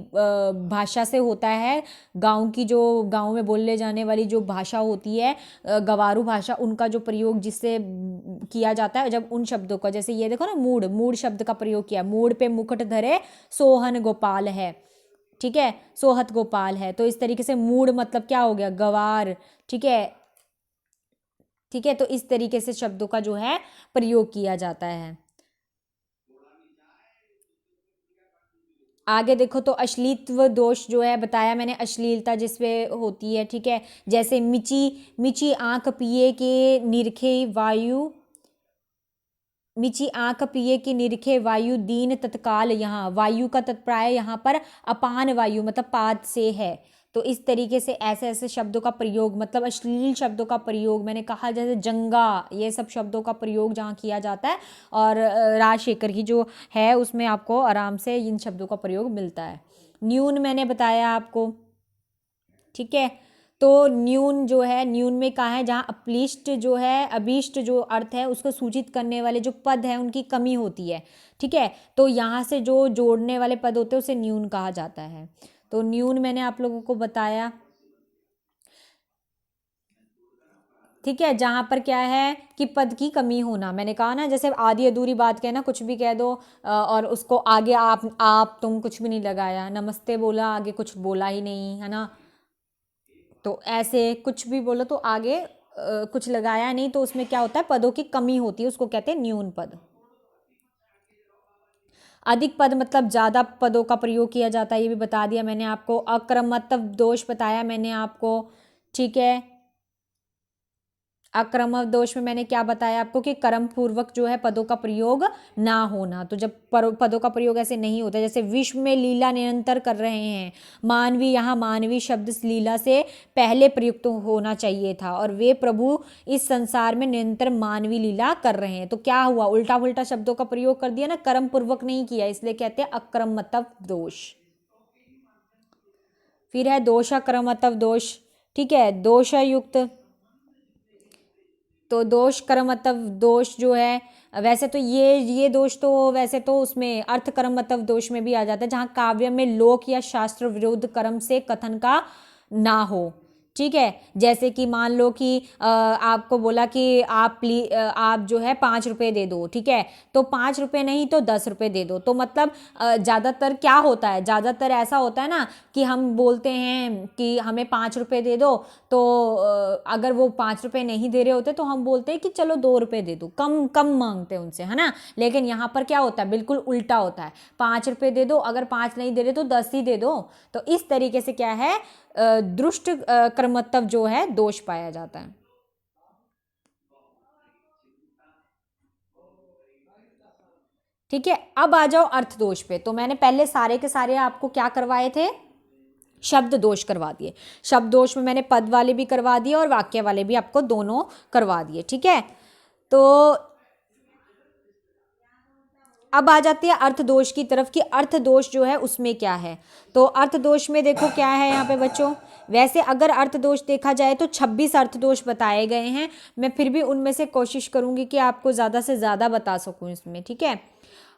भाषा से होता है, गांव की जो गांव में बोलने जाने वाली जो भाषा होती है गवारू भाषा, उनका जो प्रयोग जिससे किया जाता है जब उन शब्दों का, जैसे ये देखो ना मूड, मूड शब्द का प्रयोग किया, मूड पे मुकुट धरे सोहन गोपाल है, ठीक है, सोहत गोपाल है। तो इस तरीके से मूड मतलब क्या हो गया, गवार, ठीक है, ठीक है। तो इस तरीके से शब्दों का जो है प्रयोग किया जाता है। आगे देखो तो अश्लीलत्व दोष जो है बताया मैंने, अश्लीलता जिसपे होती है, ठीक है। जैसे मिची मिची आंख पिए के निरखे वायु, मिची आंख पिए की निरखे वायु दीन तत्काल, यहाँ वायु का तत्प्राय यहाँ पर अपान वायु मतलब पाद से है। तो इस तरीके से ऐसे ऐसे शब्दों का प्रयोग मतलब अश्लील शब्दों का प्रयोग मैंने कहा, जैसे जंगा, ये सब शब्दों का प्रयोग जहाँ किया जाता है और राजशेखर की जो है उसमें आपको आराम से इन शब्दों का प्रयोग मिलता है। न्यून मैंने बताया आपको, ठीक है। तो न्यून जो है, न्यून में कहा है जहाँ अप्लिष्ट जो है, अभीष्ट जो अर्थ है उसको सूचित करने वाले जो पद है उनकी कमी होती है, ठीक है। तो यहाँ से जो जोड़ने वाले पद होते हैं उसे न्यून कहा जाता है। तो न्यून मैंने आप लोगों को बताया, ठीक है। जहाँ पर क्या है कि पद की कमी होना, मैंने कहा ना जैसे आधी अधूरी बात कहना, कुछ भी कह दो और उसको आगे आप तुम कुछ भी नहीं लगाया, नमस्ते बोला आगे कुछ बोला ही नहीं, है ना। तो ऐसे कुछ भी बोलो तो आगे कुछ लगाया नहीं, तो उसमें क्या होता है, पदों की कमी होती है, उसको कहते हैं न्यून पद। अधिक पद मतलब ज़्यादा पदों का प्रयोग किया जाता है, ये भी बता दिया मैंने आपको। अक्रमत्व दोष बताया मैंने आपको, ठीक है। आक्रमक दोष में मैंने क्या बताया आपको कि कर्म पूर्वक जो है पदों का प्रयोग ना होना। तो जब पदों का प्रयोग ऐसे नहीं होता, जैसे विश्व में लीला निरंतर कर रहे हैं, मानवी, यहाँ मानवी शब्द लीला से पहले प्रयुक्त होना चाहिए था और वे प्रभु इस संसार में निरंतर मानवी लीला कर रहे हैं। तो क्या हुआ, उल्टा पुल्टा शब्दों का प्रयोग कर दिया ना, कर्म पूर्वक नहीं किया, इसलिए कहते हैं अक्रमत्व दोष। फिर है दोषाक्रमत्व दोष, ठीक है, दोषयुक्त। तो दोष कर्मत्व दोष जो है, वैसे तो ये दोष तो वैसे तो उसमें अर्थ कर्मत्व दोष में भी आ जाता है, जहाँ काव्य में लोक या शास्त्र विरुद्ध कर्म से कथन का ना हो, ठीक है। जैसे कि मान लो कि आपको बोला कि आप जो है 5 रुपये दे दो, ठीक है। तो 5 रुपये नहीं तो 10 रुपये दे दो। तो मतलब ज़्यादातर क्या होता है, ज़्यादातर ऐसा होता है ना कि हम बोलते हैं कि हमें 5 रुपये दे दो, तो अगर वो 5 रुपये नहीं दे रहे होते तो हम बोलते हैं कि चलो 2 रुपये दे दो, कम कम मांगते हैं उनसे, है ना। लेकिन यहाँ पर क्या होता है, बिल्कुल उल्टा होता है, 5 रुपये दे दो, अगर 5 नहीं दे रहे तो 10 ही दे दो। तो इस तरीके से क्या है, दृष्ट कर्मत्व जो है दोष पाया जाता है। ठीक है, अब आ जाओ अर्थ दोष पे। तो मैंने पहले सारे के सारे आपको क्या करवाए थे, शब्द दोष करवा दिए। शब्द दोष में मैंने पद वाले भी करवा दिए और वाक्य वाले भी आपको दोनों करवा दिए, ठीक है। तो अब आ जाती है अर्थ दोष की तरफ कि अर्थ दोष जो है उसमें क्या है। तो अर्थ दोष में देखो क्या है यहाँ पे बच्चों, वैसे अगर अर्थ दोष देखा जाए तो 26 अर्थ दोष बताए गए हैं। मैं फिर भी उनमें से कोशिश करूंगी कि आपको ज़्यादा से ज़्यादा बता सकूं इसमें, ठीक है।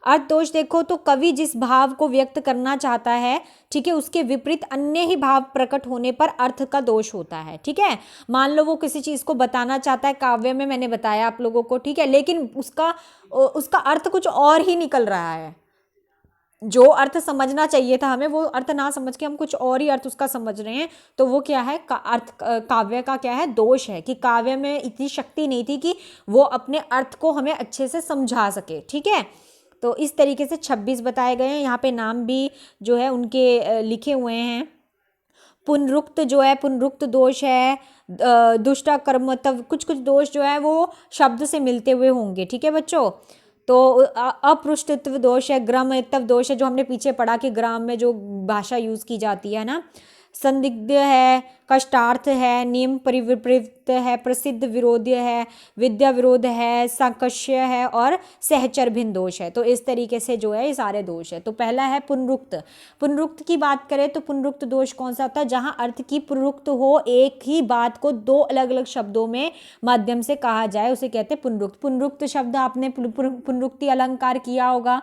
अर्थ दोष देखो तो कवि जिस भाव को व्यक्त करना चाहता है, ठीक है, उसके विपरीत अन्य ही भाव प्रकट होने पर अर्थ का दोष होता है, ठीक है। मान लो वो किसी चीज़ को बताना चाहता है काव्य में, मैंने बताया आप लोगों को, ठीक है, लेकिन उसका अर्थ कुछ और ही निकल रहा है, जो अर्थ समझना चाहिए था हमें वो अर्थ ना समझ के हम कुछ और ही अर्थ उसका समझ रहे हैं, तो वो क्या है, काव्य का क्या है, दोष है कि काव्य में इतनी शक्ति नहीं थी कि वो अपने अर्थ को हमें अच्छे से समझा सके। ठीक है, तो इस तरीके से 26 बताए गए हैं। यहाँ पे नाम भी जो है उनके लिखे हुए हैं। पुनरुक्त जो है, पुनरुक्त दोष है, दुष्टा कर्म, तब कुछ कुछ दोष जो है वो शब्द से मिलते हुए होंगे। ठीक है बच्चों, तो अपृष्टत्व दोष है, ग्राम्यत्व दोष है, जो हमने पीछे पढ़ा कि ग्राम में जो भाषा यूज की जाती है ना, संदिग्ध है, कष्टार्थ है, नियम परिवृत्त है, प्रसिद्ध विरोध्य है, विद्या विरोध है, सांकष्य है और सहचर भिन्न दोष है। तो इस तरीके से जो है ये सारे दोष है। तो पहला है पुनरुक्त। पुनरुक्त की बात करें तो पुनरुक्त दोष कौन सा होता है, जहां अर्थ की पुनरुक्त हो, एक ही बात को दो अलग अलग शब्दों में माध्यम से कहा जाए, उसे कहते हैं पुनरुक्त। पुनरुक्त शब्द आपने पुनरुक्ति अलंकार किया होगा।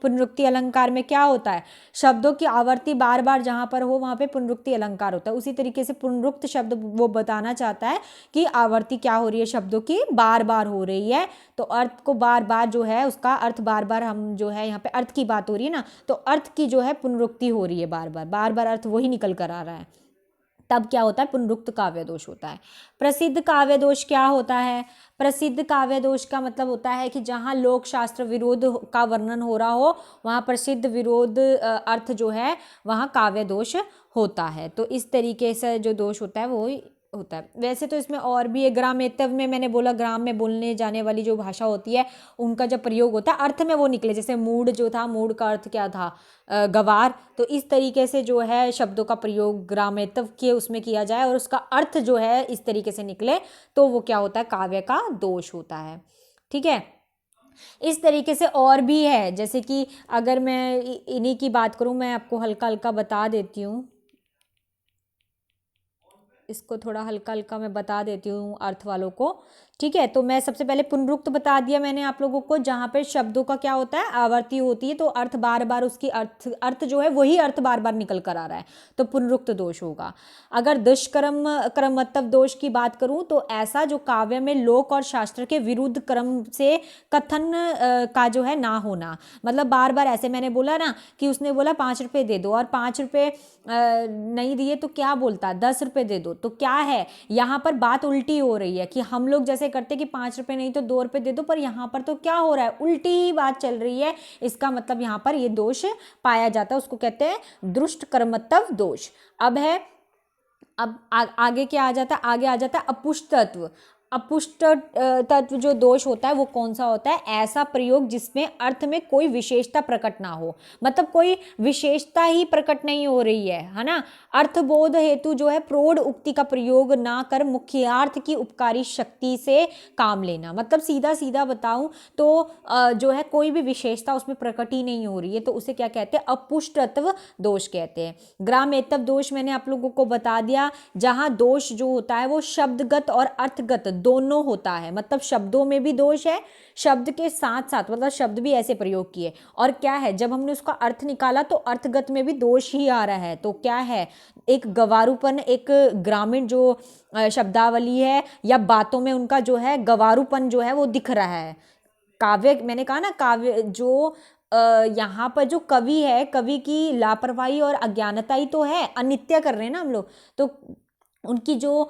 पुनरुक्ति अलंकार में क्या होता है, शब्दों की आवर्ती बार बार जहां पर हो वहां पे पुनरुक्ति अलंकार होता है। उसी तरीके से पुनरुक्त शब्द वो बताना चाहता है कि आवर्ती क्या हो रही है, शब्दों की बार बार हो रही है, तो अर्थ को बार बार जो है उसका अर्थ बार बार, हम जो है यहाँ पे अर्थ की बात हो रही है ना, तो अर्थ की जो है पुनरुक्ति हो रही है, बार बार अर्थ वही निकल कर आ रहा है, तब क्या होता है, पुनरुक्त काव्य दोष होता है। प्रसिद्ध काव्य दोष क्या होता है, प्रसिद्ध काव्य दोष का मतलब होता है कि जहाँ लोक शास्त्र विरोध का वर्णन हो रहा हो वहाँ प्रसिद्ध विरोध अर्थ जो है वहाँ काव्य दोष होता है। तो इस तरीके से जो दोष होता है वो होता है। वैसे तो इसमें और भी है, ग्रामेत्व में मैंने बोला ग्राम में बोलने जाने वाली जो भाषा होती है उनका जब प्रयोग होता है अर्थ में वो निकले, जैसे मूड जो था, मूड का अर्थ क्या था, गवार। तो इस तरीके से जो है शब्दों का प्रयोग ग्रामेत्व के उसमें किया जाए और उसका अर्थ जो है इस तरीके से निकले, तो वो क्या होता है, काव्य का दोष होता है। ठीक है, इस तरीके से और भी है, जैसे कि अगर मैं इन्हीं की बात करूं, मैं आपको हल्का हल्का बता देती हूँ, इसको थोड़ा हल्का हल्का मैं बता देती हूँ अर्थ वालों को। ठीक है, तो मैं सबसे पहले पुनरुक्त बता दिया मैंने आप लोगों को, जहाँ पे शब्दों का क्या होता है, आवर्ती होती है, तो अर्थ बार बार उसकी अर्थ जो है वही अर्थ बार बार निकल कर आ रहा है, तो पुनरुक्त दोष होगा। अगर दुष्कर्म क्रमत्व दोष की बात करूँ तो ऐसा जो काव्य में लोक और शास्त्र के विरुद्ध क्रम से कथन का जो है ना होना, मतलब बार बार ऐसे, मैंने बोला ना कि उसने बोला 5 रुपये दे दो और 5 रुपये नहीं दिए तो क्या बोलता, 10 रुपये दे दो, तो क्या है यहाँ पर बात उल्टी हो रही है कि हम लोग जैसे करते कि 5 रुपये नहीं तो 2 रुपये दे दो, पर यहाँ पर तो क्या हो रहा है, उल्टी ही बात चल रही है। इसका मतलब यहाँ पर ये दोष पाया जाता है, उसको कहते हैं दुष्ट कर्मत्व दोष। अब है, अब आगे क्या आ जाता है, आगे आ जाता है अपुष्ट तत्व। अपुष्ट तत्व जो दोष होता है वो कौन सा होता है, ऐसा प्रयोग जिसमें अर्थ में कोई विशेषता प्रकट ना हो, मतलब कोई विशेषता ही प्रकट नहीं हो रही है ना, अर्थबोध हेतु जो है प्रौढ़ उक्ति का प्रयोग ना कर मुख्यार्थ की उपकारी शक्ति से काम लेना, मतलब सीधा सीधा बताऊं तो जो है कोई भी विशेषता उसमें प्रकट ही नहीं हो रही है, तो उसे क्या कहते हैं, अपुष्टत्व दोष कहते हैं। ग्रामेत्व दोष मैंने आप लोगों को बता दिया, जहां दोष जो होता है वो शब्दगत और अर्थगत दोनों होता है, मतलब शब्दों में भी दोष है, शब्द के साथ साथ मतलब शब्द भी ऐसे प्रयोग किए, और क्या है जब हमने उसका अर्थ निकाला तो अर्थगत में भी दोष ही आ रहा है, तो क्या है, एक गवारूपन, एक ग्रामीण जो शब्दावली है या बातों में उनका जो है गवारूपन जो है वो दिख रहा है। काव्य, मैंने कहा ना काव्य जो यहाँ पर जो कवि है, कवि की लापरवाही और अज्ञानता ही तो है, अनित्य कर रहे हैं ना हम लोग, तो उनकी जो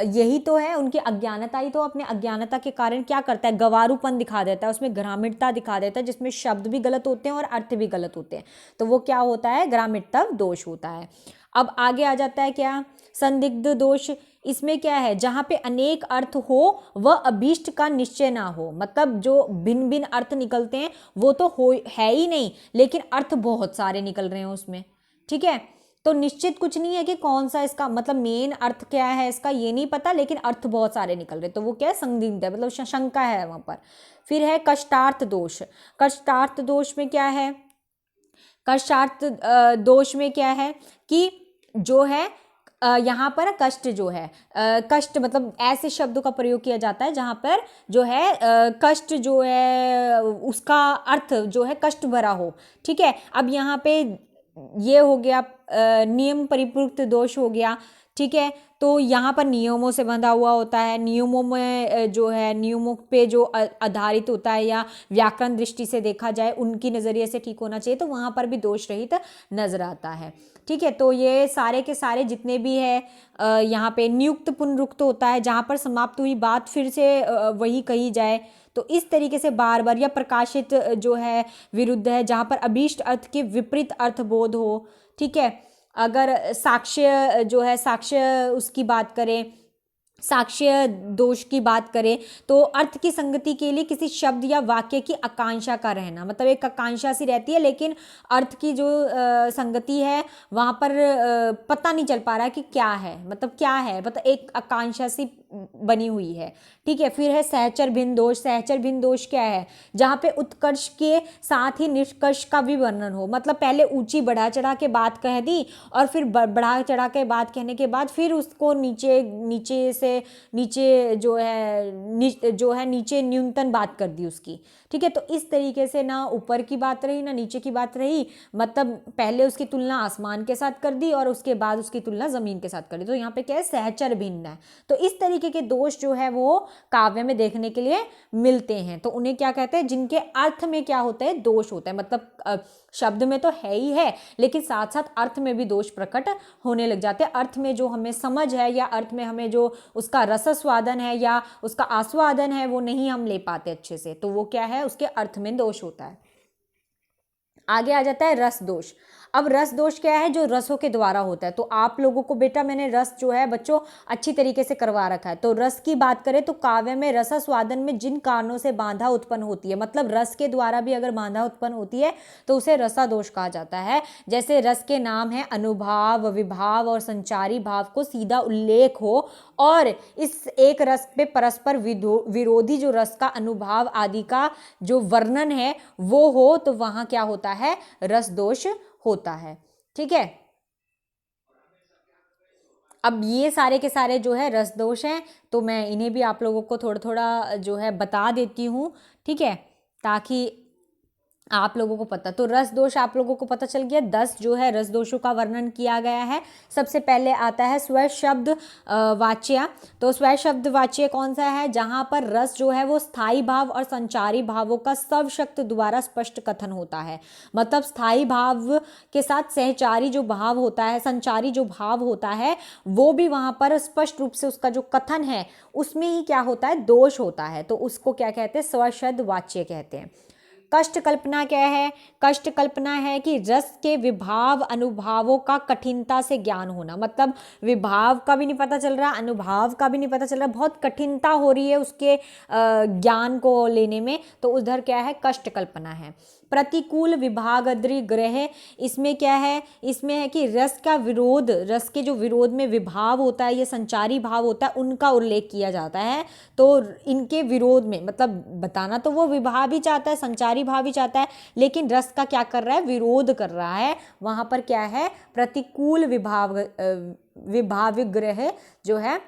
यही तो है, उनकी अज्ञानता ही तो अपने अज्ञानता के कारण क्या करता है, गवारूपन दिखा देता है, उसमें ग्रामीणता दिखा देता है, जिसमें शब्द भी गलत होते हैं और अर्थ भी गलत होते हैं, तो वो क्या होता है, ग्रामीणता दोष होता है। अब आगे आ जाता है क्या, संदिग्ध दोष। इसमें क्या है, जहाँ पे अनेक अर्थ हो वह अभीष्ट का निश्चय ना हो, मतलब जो भिन्न भिन्न अर्थ निकलते हैं वो तो हो है ही नहीं, लेकिन अर्थ बहुत सारे निकल रहे हैं उसमें। ठीक है, तो निश्चित कुछ नहीं है कि कौन सा इसका मतलब मेन अर्थ क्या है इसका ये नहीं पता, लेकिन अर्थ बहुत सारे निकल रहे, तो वो क्या है, संदिग्ध है, मतलब शंका है वहां पर। फिर है कष्टार्थ दोष। कष्टार्थ दोष में क्या है, कष्टार्थ दोष में क्या है कि जो है यहाँ पर कष्ट जो है, कष्ट मतलब ऐसे शब्दों का प्रयोग किया जाता है जहाँ पर जो है कष्ट जो है उसका अर्थ जो है कष्ट भरा हो। ठीक है, अब यहाँ पे ये हो गया नियम परिपूक्त दोष हो गया, ठीक है। तो यहाँ पर नियमों से बंधा हुआ होता है, नियमों में जो है नियमों पे जो आधारित होता है या व्याकरण दृष्टि से देखा जाए उनकी नज़रिए से ठीक होना चाहिए, तो वहाँ पर भी दोष रहित नजर आता है। ठीक है। तो ये सारे के सारे जितने भी है यहाँ पे नियुक्त पुनरुक्त होता है, जहाँ पर समाप्त हुई बात फिर से वही कही जाए, तो इस तरीके से बार बार, या प्रकाशित जो है विरुद्ध है, जहाँ पर अभीष्ट अर्थ के विपरीत अर्थ बोध हो। ठीक है। अगर साक्ष्य जो है, साक्ष्य उसकी बात करें, साक्ष्य दोष की बात करें, तो अर्थ की संगति के लिए किसी शब्द या वाक्य की आकांक्षा का रहना, मतलब एक आकांक्षा सी रहती है लेकिन अर्थ की जो संगति है वहाँ पर पता नहीं चल पा रहा है कि क्या है, मतलब क्या है, मतलब एक आकांक्षा सी बनी हुई है। ठीक है। फिर है सहचर भिन्न दोष। सहचर भिन्न दोष क्या है? जहाँ पे उत्कर्ष के साथ ही निष्कर्ष का भी वर्णन हो, मतलब पहले ऊंची बढ़ा चढ़ा के बात कह दी और फिर बढ़ा चढ़ा के बात कहने के बाद फिर उसको नीचे नीचे से नीचे जो है नीचे न्यूनतम बात कर दी उसकी। ठीक है। तो इस तरीके से ना ऊपर की बात रही ना नीचे की बात रही, मतलब पहले उसकी तुलना आसमान के साथ कर दी और उसके बाद उसकी तुलना जमीन के साथ कर दी। तो यहाँ पे क्या है? सहचर भिन्न है। तो इस तरीके के दोष जो है वो काव्य में देखने के लिए मिलते हैं। तो उन्हें क्या कहते हैं? जिनके अर्थ में क्या होता है? दोष होता है। मतलब शब्द में तो है ही है लेकिन साथ साथ अर्थ में भी दोष प्रकट होने लग जाते हैं। अर्थ में जो हमें समझ है या अर्थ में हमें जो उसका रसस्वादन है या उसका आस्वादन है वो नहीं हम ले पाते अच्छे से, तो वो क्या है? उसके अर्थ में दोष होता है। आगे आ जाता है रस दोष। अब रस दोष क्या है? जो रसों के द्वारा होता है। तो आप लोगों को बेटा मैंने रस जो है बच्चों अच्छी तरीके से करवा रखा है। तो रस की बात करें तो काव्य में रसास्वादन में जिन कारणों से बाधा उत्पन्न होती है, मतलब रस के द्वारा भी अगर बाधा उत्पन्न होती है तो उसे रसा दोष कहा जाता है। जैसे रस के नाम है अनुभाव, विभाव और संचारी भाव को सीधा उल्लेख हो और इस एक रस पे परस्पर विरोधी जो रस का अनुभाव आदि का जो वर्णन है वो हो, तो वहां क्या होता है? रस दोष होता है। ठीक है। अब ये सारे के सारे जो है रस दोष हैं, तो मैं इन्हें भी आप लोगों को थोड़ा थोड़ा जो है बता देती हूँ। ठीक है। ताकि आप लोगों को पता, तो रस दोष आप लोगों को पता चल गया। 10 जो है रस दोषों का वर्णन किया गया है। सबसे पहले आता है स्व शब्द वाच्य। तो स्व शब्द वाच्य कौन सा है? जहां पर रस जो है वो स्थायी भाव और संचारी भावों का सवशक्त द्वारा स्पष्ट कथन होता है। मतलब स्थायी भाव के साथ सहचारी जो भाव होता है, संचारी जो भाव होता है, वो भी वहां पर स्पष्ट रूप से उसका जो कथन है उसमें ही क्या होता है? दोष होता है। तो उसको क्या कहते हैं? स्व शब्द वाच्य कहते हैं। कष्ट कल्पना क्या है? कष्ट कल्पना है कि रस के विभाव अनुभावों का कठिनता से ज्ञान होना, मतलब विभाव का भी नहीं पता चल रहा, अनुभाव का भी नहीं पता चल रहा, बहुत कठिनता हो रही है उसके ज्ञान को लेने में, तो उधर क्या है? कष्ट कल्पना है। प्रतिकूल विभागद्री ग्रह, इसमें क्या है? इसमें है कि रस का विरोध, रस के जो विरोध में विभाव होता है, ये संचारी भाव होता है, उनका उल्लेख किया जाता है। तो इनके विरोध में, मतलब बताना तो वो विभाव ही चाहता है, संचारी भाव ही चाहता है, लेकिन रस का क्या कर रहा है? विरोध कर रहा है। वहां पर क्या है? प्रतिकूल विभाविग्रह जो है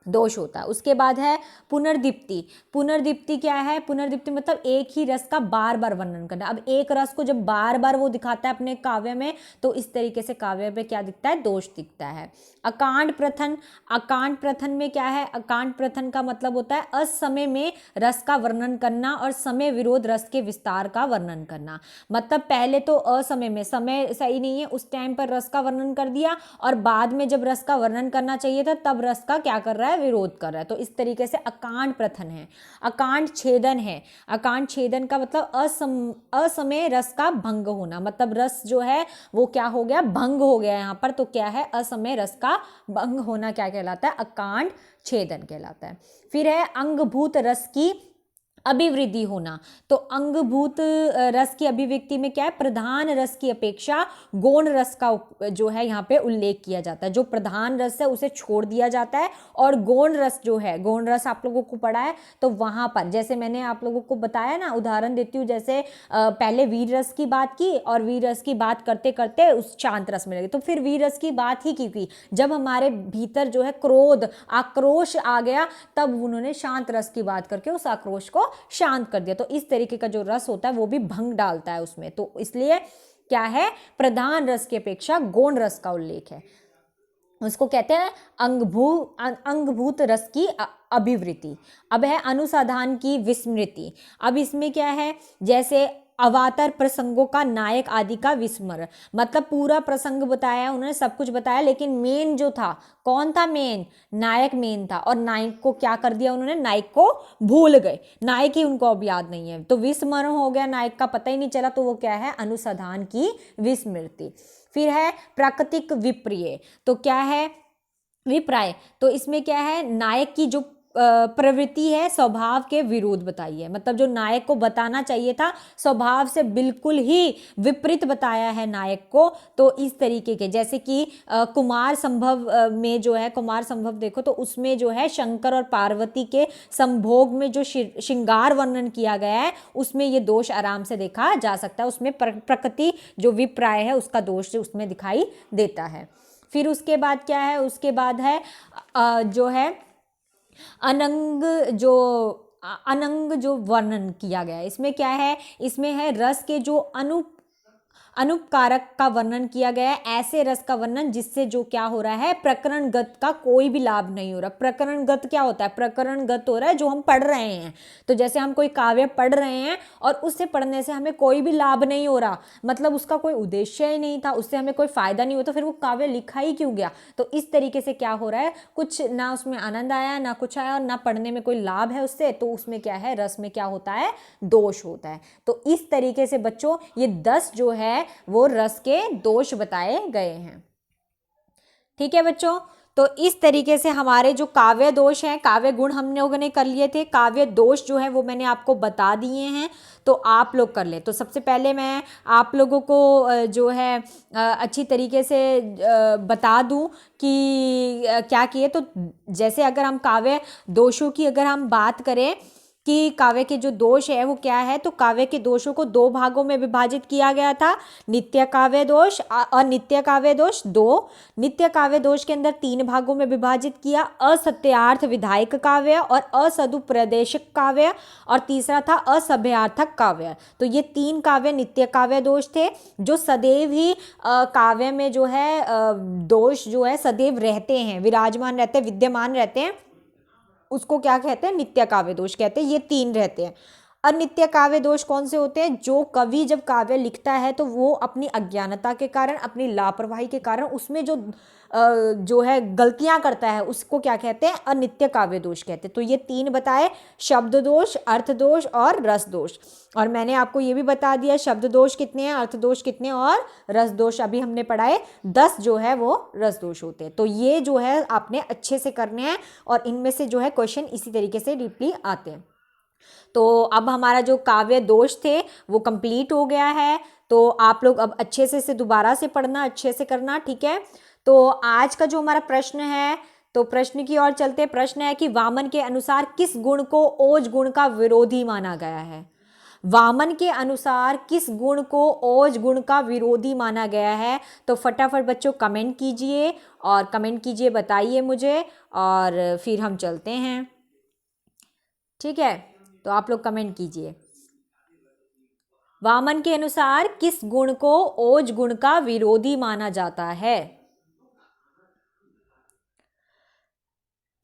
दोष होता है। उसके बाद है पुनर्दीप्ति। पुनर्दीप्ति क्या है? पुनर्दीप्ति मतलब एक ही रस का बार बार वर्णन करना। अब एक रस को जब बार बार वो दिखाता है अपने काव्य में, तो इस तरीके से काव्य पे क्या दिखता है? दोष दिखता है। अकांड प्रथन। अकांड प्रथन में क्या है? अकांड प्रथन का मतलब होता है असमय में रस का वर्णन करना और समय विरोध रस के विस्तार का वर्णन करना। मतलब पहले तो असमय में, समय सही नहीं है उस टाइम पर रस का वर्णन कर दिया, और बाद में जब रस का वर्णन करना चाहिए था तब रस का क्या कर रहा है? विरोध कर रहा है। तो इस तरीके से अकांड प्रथन है। अकांड छेदन है। अकांड छेदन का मतलब असमय रस का भंग होना, मतलब रस जो है वो क्या हो गया? भंग हो गया यहाँ पर। तो क्या है? असमय रस का भंग होना क्या कहलाता है? अकांड छेदन कहलाता है। फिर है अंगभूत रस की अभिवृद्धि होना। तो अंगभूत रस की अभिव्यक्ति में क्या है? प्रधान रस की अपेक्षा गौण रस का जो है यहाँ पे उल्लेख किया जाता है। जो प्रधान रस है उसे छोड़ दिया जाता है और गौण रस जो है, गौण रस आप लोगों को पढ़ा है, तो वहां पर जैसे मैंने आप लोगों को बताया ना, उदाहरण देती हूँ, जैसे पहले वीर रस की बात की और वीर रस की बात करते करते उस शांत रस में लगे, तो फिर वीर रस की बात ही की। जब हमारे भीतर जो है क्रोध, आक्रोश आ गया, तब उन्होंने शांत रस की बात करके उस आक्रोश को शांत कर दिया। तो इस तरीके का जो रस होता है वो भी भंग डालता है उसमें। तो इसलिए क्या है? प्रधान रस की अपेक्षा गौण रस का उल्लेख है। उसको कहते हैं अंगभूत रस की अभिवृत्ति। अब है अनुसंधान की विस्मृति। अब इसमें क्या है, जैसे अवातर प्रसंगों का नायक आदि का विस्मरण, मतलब पूरा प्रसंग बताया उन्होंने, सब कुछ बताया, लेकिन मेन जो था, कौन था मेन, नायक मेन था, और नायक को क्या कर दिया उन्होंने, नायक को भूल गए, नायक ही उनको अब याद नहीं है, तो विस्मरण हो गया, नायक का पता ही नहीं चला, तो वो क्या है, अनुसंधान की विस्मृति। फिर है प्राकृतिक विपर्य, तो क्या है विप्राय, तो इसमें क्या है, नायक की जो प्रवृत्ति है स्वभाव के विरोध बताई है, मतलब जो नायक को बताना चाहिए था स्वभाव से बिल्कुल ही विपरीत बताया है नायक को। तो इस तरीके के, जैसे कि कुमार संभव में जो है, कुमार संभव देखो तो उसमें जो है शंकर और पार्वती के संभोग में जो श्रृंगार वर्णन किया गया है उसमें ये दोष आराम से देखा जा सकता है, उसमें प्रकृति जो विप्राय है उसका दोष उसमें दिखाई देता है। फिर उसके बाद क्या है, उसके बाद है जो है अनंग जो वर्णन किया गया है, इसमें क्या है, इसमें है रस के जो अनुपकारक का वर्णन किया गया है, ऐसे रस का वर्णन जिससे जो क्या हो रहा है, प्रकरणगत का कोई भी लाभ नहीं हो रहा। प्रकरणगत क्या होता है, प्रकरणगत हो रहा है जो हम पढ़ रहे हैं, तो जैसे हम कोई काव्य पढ़ रहे हैं और उससे पढ़ने से हमें कोई भी लाभ नहीं हो रहा, मतलब उसका कोई उद्देश्य ही नहीं था, उससे हमें कोई फायदा नहीं होता, फिर वो काव्य लिखा ही क्यों गया। तो इस तरीके से क्या हो रहा है, कुछ ना उसमें आनंद आया ना कुछ आया और ना पढ़ने में कोई लाभ है उससे, तो उसमें क्या है, रस में क्या होता है, दोष होता है। तो इस तरीके से बच्चों ये 10 जो है वो रस के दोष बताए गए हैं। ठीक है बच्चों, तो इस तरीके से हमारे जो काव्य दोष हैं, काव्य गुण हम लोगों ने कर लिए थे, काव्य दोष जो है वो मैंने आपको बता दिए हैं, तो आप लोग कर ले। तो सबसे पहले मैं आप लोगों को जो है अच्छी तरीके से बता दूं कि क्या किए। तो जैसे अगर हम काव्य दोषों की अगर हम बात करें कि काव्य के जो दोष है वो क्या है, तो काव्य के दोषों को 2 भागों में विभाजित किया गया था, नित्य काव्य दोष और नित्य काव्य दोष 2। नित्य काव्य दोष के अंदर 3 भागों में विभाजित किया, असत्यार्थ विधायक काव्य और असदुपदेशक काव्य, और तीसरा था असभ्यार्थक काव्य। तो ये 3 काव्य नित्य काव्य दोष थे, जो सदैव ही काव्य में जो है दोष जो है सदैव रहते हैं, विराजमान रहते हैं, विद्यमान रहते हैं, उसको क्या कहते हैं, नित्य काव्य दोष कहते हैं। ये 3 रहते हैं। अनित्य काव्य दोष कौन से होते हैं, जो कवि जब काव्य लिखता है तो वो अपनी अज्ञानता के कारण, अपनी लापरवाही के कारण उसमें जो है गलतियां करता है, उसको क्या कहते हैं, अनित्य काव्य दोष कहते हैं। तो ये 3 बताए, शब्द दोष, अर्थ दोष और रस दोष। और मैंने आपको ये भी बता दिया शब्द दोष कितने हैं, अर्थ दोष कितने और रस दोष अभी हमने पढ़ाए 10 जो है वो रस दोष होते हैं। तो ये जो है आपने अच्छे से करने हैं और इनमें से जो है क्वेश्चन इसी तरीके से डीपली आते हैं। तो अब हमारा जो काव्य दोष थे वो कंप्लीट हो गया है, तो आप लोग अब अच्छे से इसे दोबारा से पढ़ना, अच्छे से करना, ठीक है। तो आज का जो हमारा प्रश्न है, तो प्रश्न की ओर चलते। प्रश्न है कि वामन के अनुसार किस गुण को ओज गुण का विरोधी माना गया है। वामन के अनुसार किस गुण को ओज गुण का विरोधी माना गया है। तो फटाफट बच्चों कमेंट कीजिए और कमेंट कीजिए, बताइए मुझे, और फिर हम चलते हैं, ठीक है। तो आप लोग कमेंट कीजिए, वामन के अनुसार किस गुण को ओज गुण का विरोधी माना जाता है।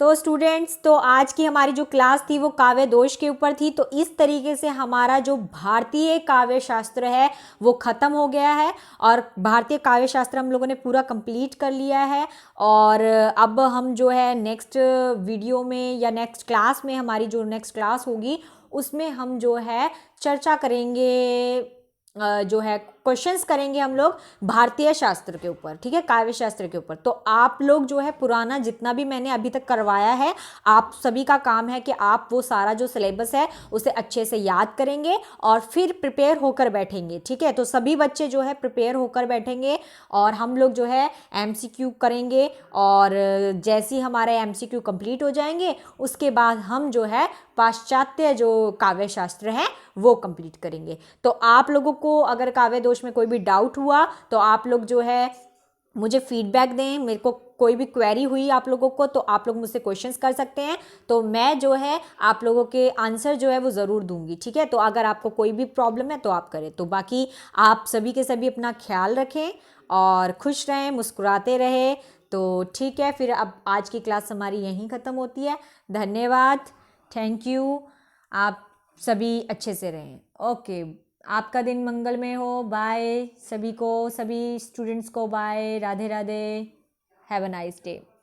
तो स्टूडेंट्स, तो आज की हमारी जो क्लास थी वो काव्य दोष के ऊपर थी। तो इस तरीके से हमारा जो भारतीय काव्य शास्त्र है वो ख़त्म हो गया है और भारतीय काव्य शास्त्र हम लोगों ने पूरा कंप्लीट कर लिया है। और अब हम जो है नेक्स्ट वीडियो में या नेक्स्ट क्लास में, हमारी जो नेक्स्ट क्लास होगी उसमें हम जो है चर्चा करेंगे, जो है क्वेश्चंस करेंगे हम लोग भारतीय शास्त्र के ऊपर, ठीक है, काव्य शास्त्र के ऊपर। तो आप लोग जो है पुराना जितना भी मैंने अभी तक करवाया है, आप सभी का काम है कि आप वो सारा जो सिलेबस है उसे अच्छे से याद करेंगे और फिर प्रिपेयर होकर बैठेंगे, ठीक है। तो सभी बच्चे जो है प्रिपेयर होकर बैठेंगे और हम लोग जो है MCQ करेंगे, और जैसे ही हमारे MCQ कंप्लीट हो जाएंगे उसके बाद हम जो है पाश्चात्य जो काव्य शास्त्र है वो कंप्लीट करेंगे। तो आप लोगों को अगर काव्य दोष में कोई भी डाउट हुआ तो आप लोग जो है मुझे फीडबैक दें, मेरे को कोई भी क्वेरी हुई आप लोगों को तो आप लोग मुझसे क्वेश्चंस कर सकते हैं, तो मैं जो है आप लोगों के आंसर जो है वो ज़रूर दूंगी, ठीक है। तो अगर आपको कोई भी प्रॉब्लम है तो आप करें। तो बाकी आप सभी के सभी अपना ख्याल रखें और खुश रहें, मुस्कुराते रहें। तो ठीक है, फिर अब आज की क्लास हमारी यहीं ख़त्म होती है। धन्यवाद, थैंक यू। आप सभी अच्छे से रहें। ओके, आपका दिन मंगलमय हो। बाय सभी को, सभी स्टूडेंट्स को bye. Radhe Radhe. Have a nice day.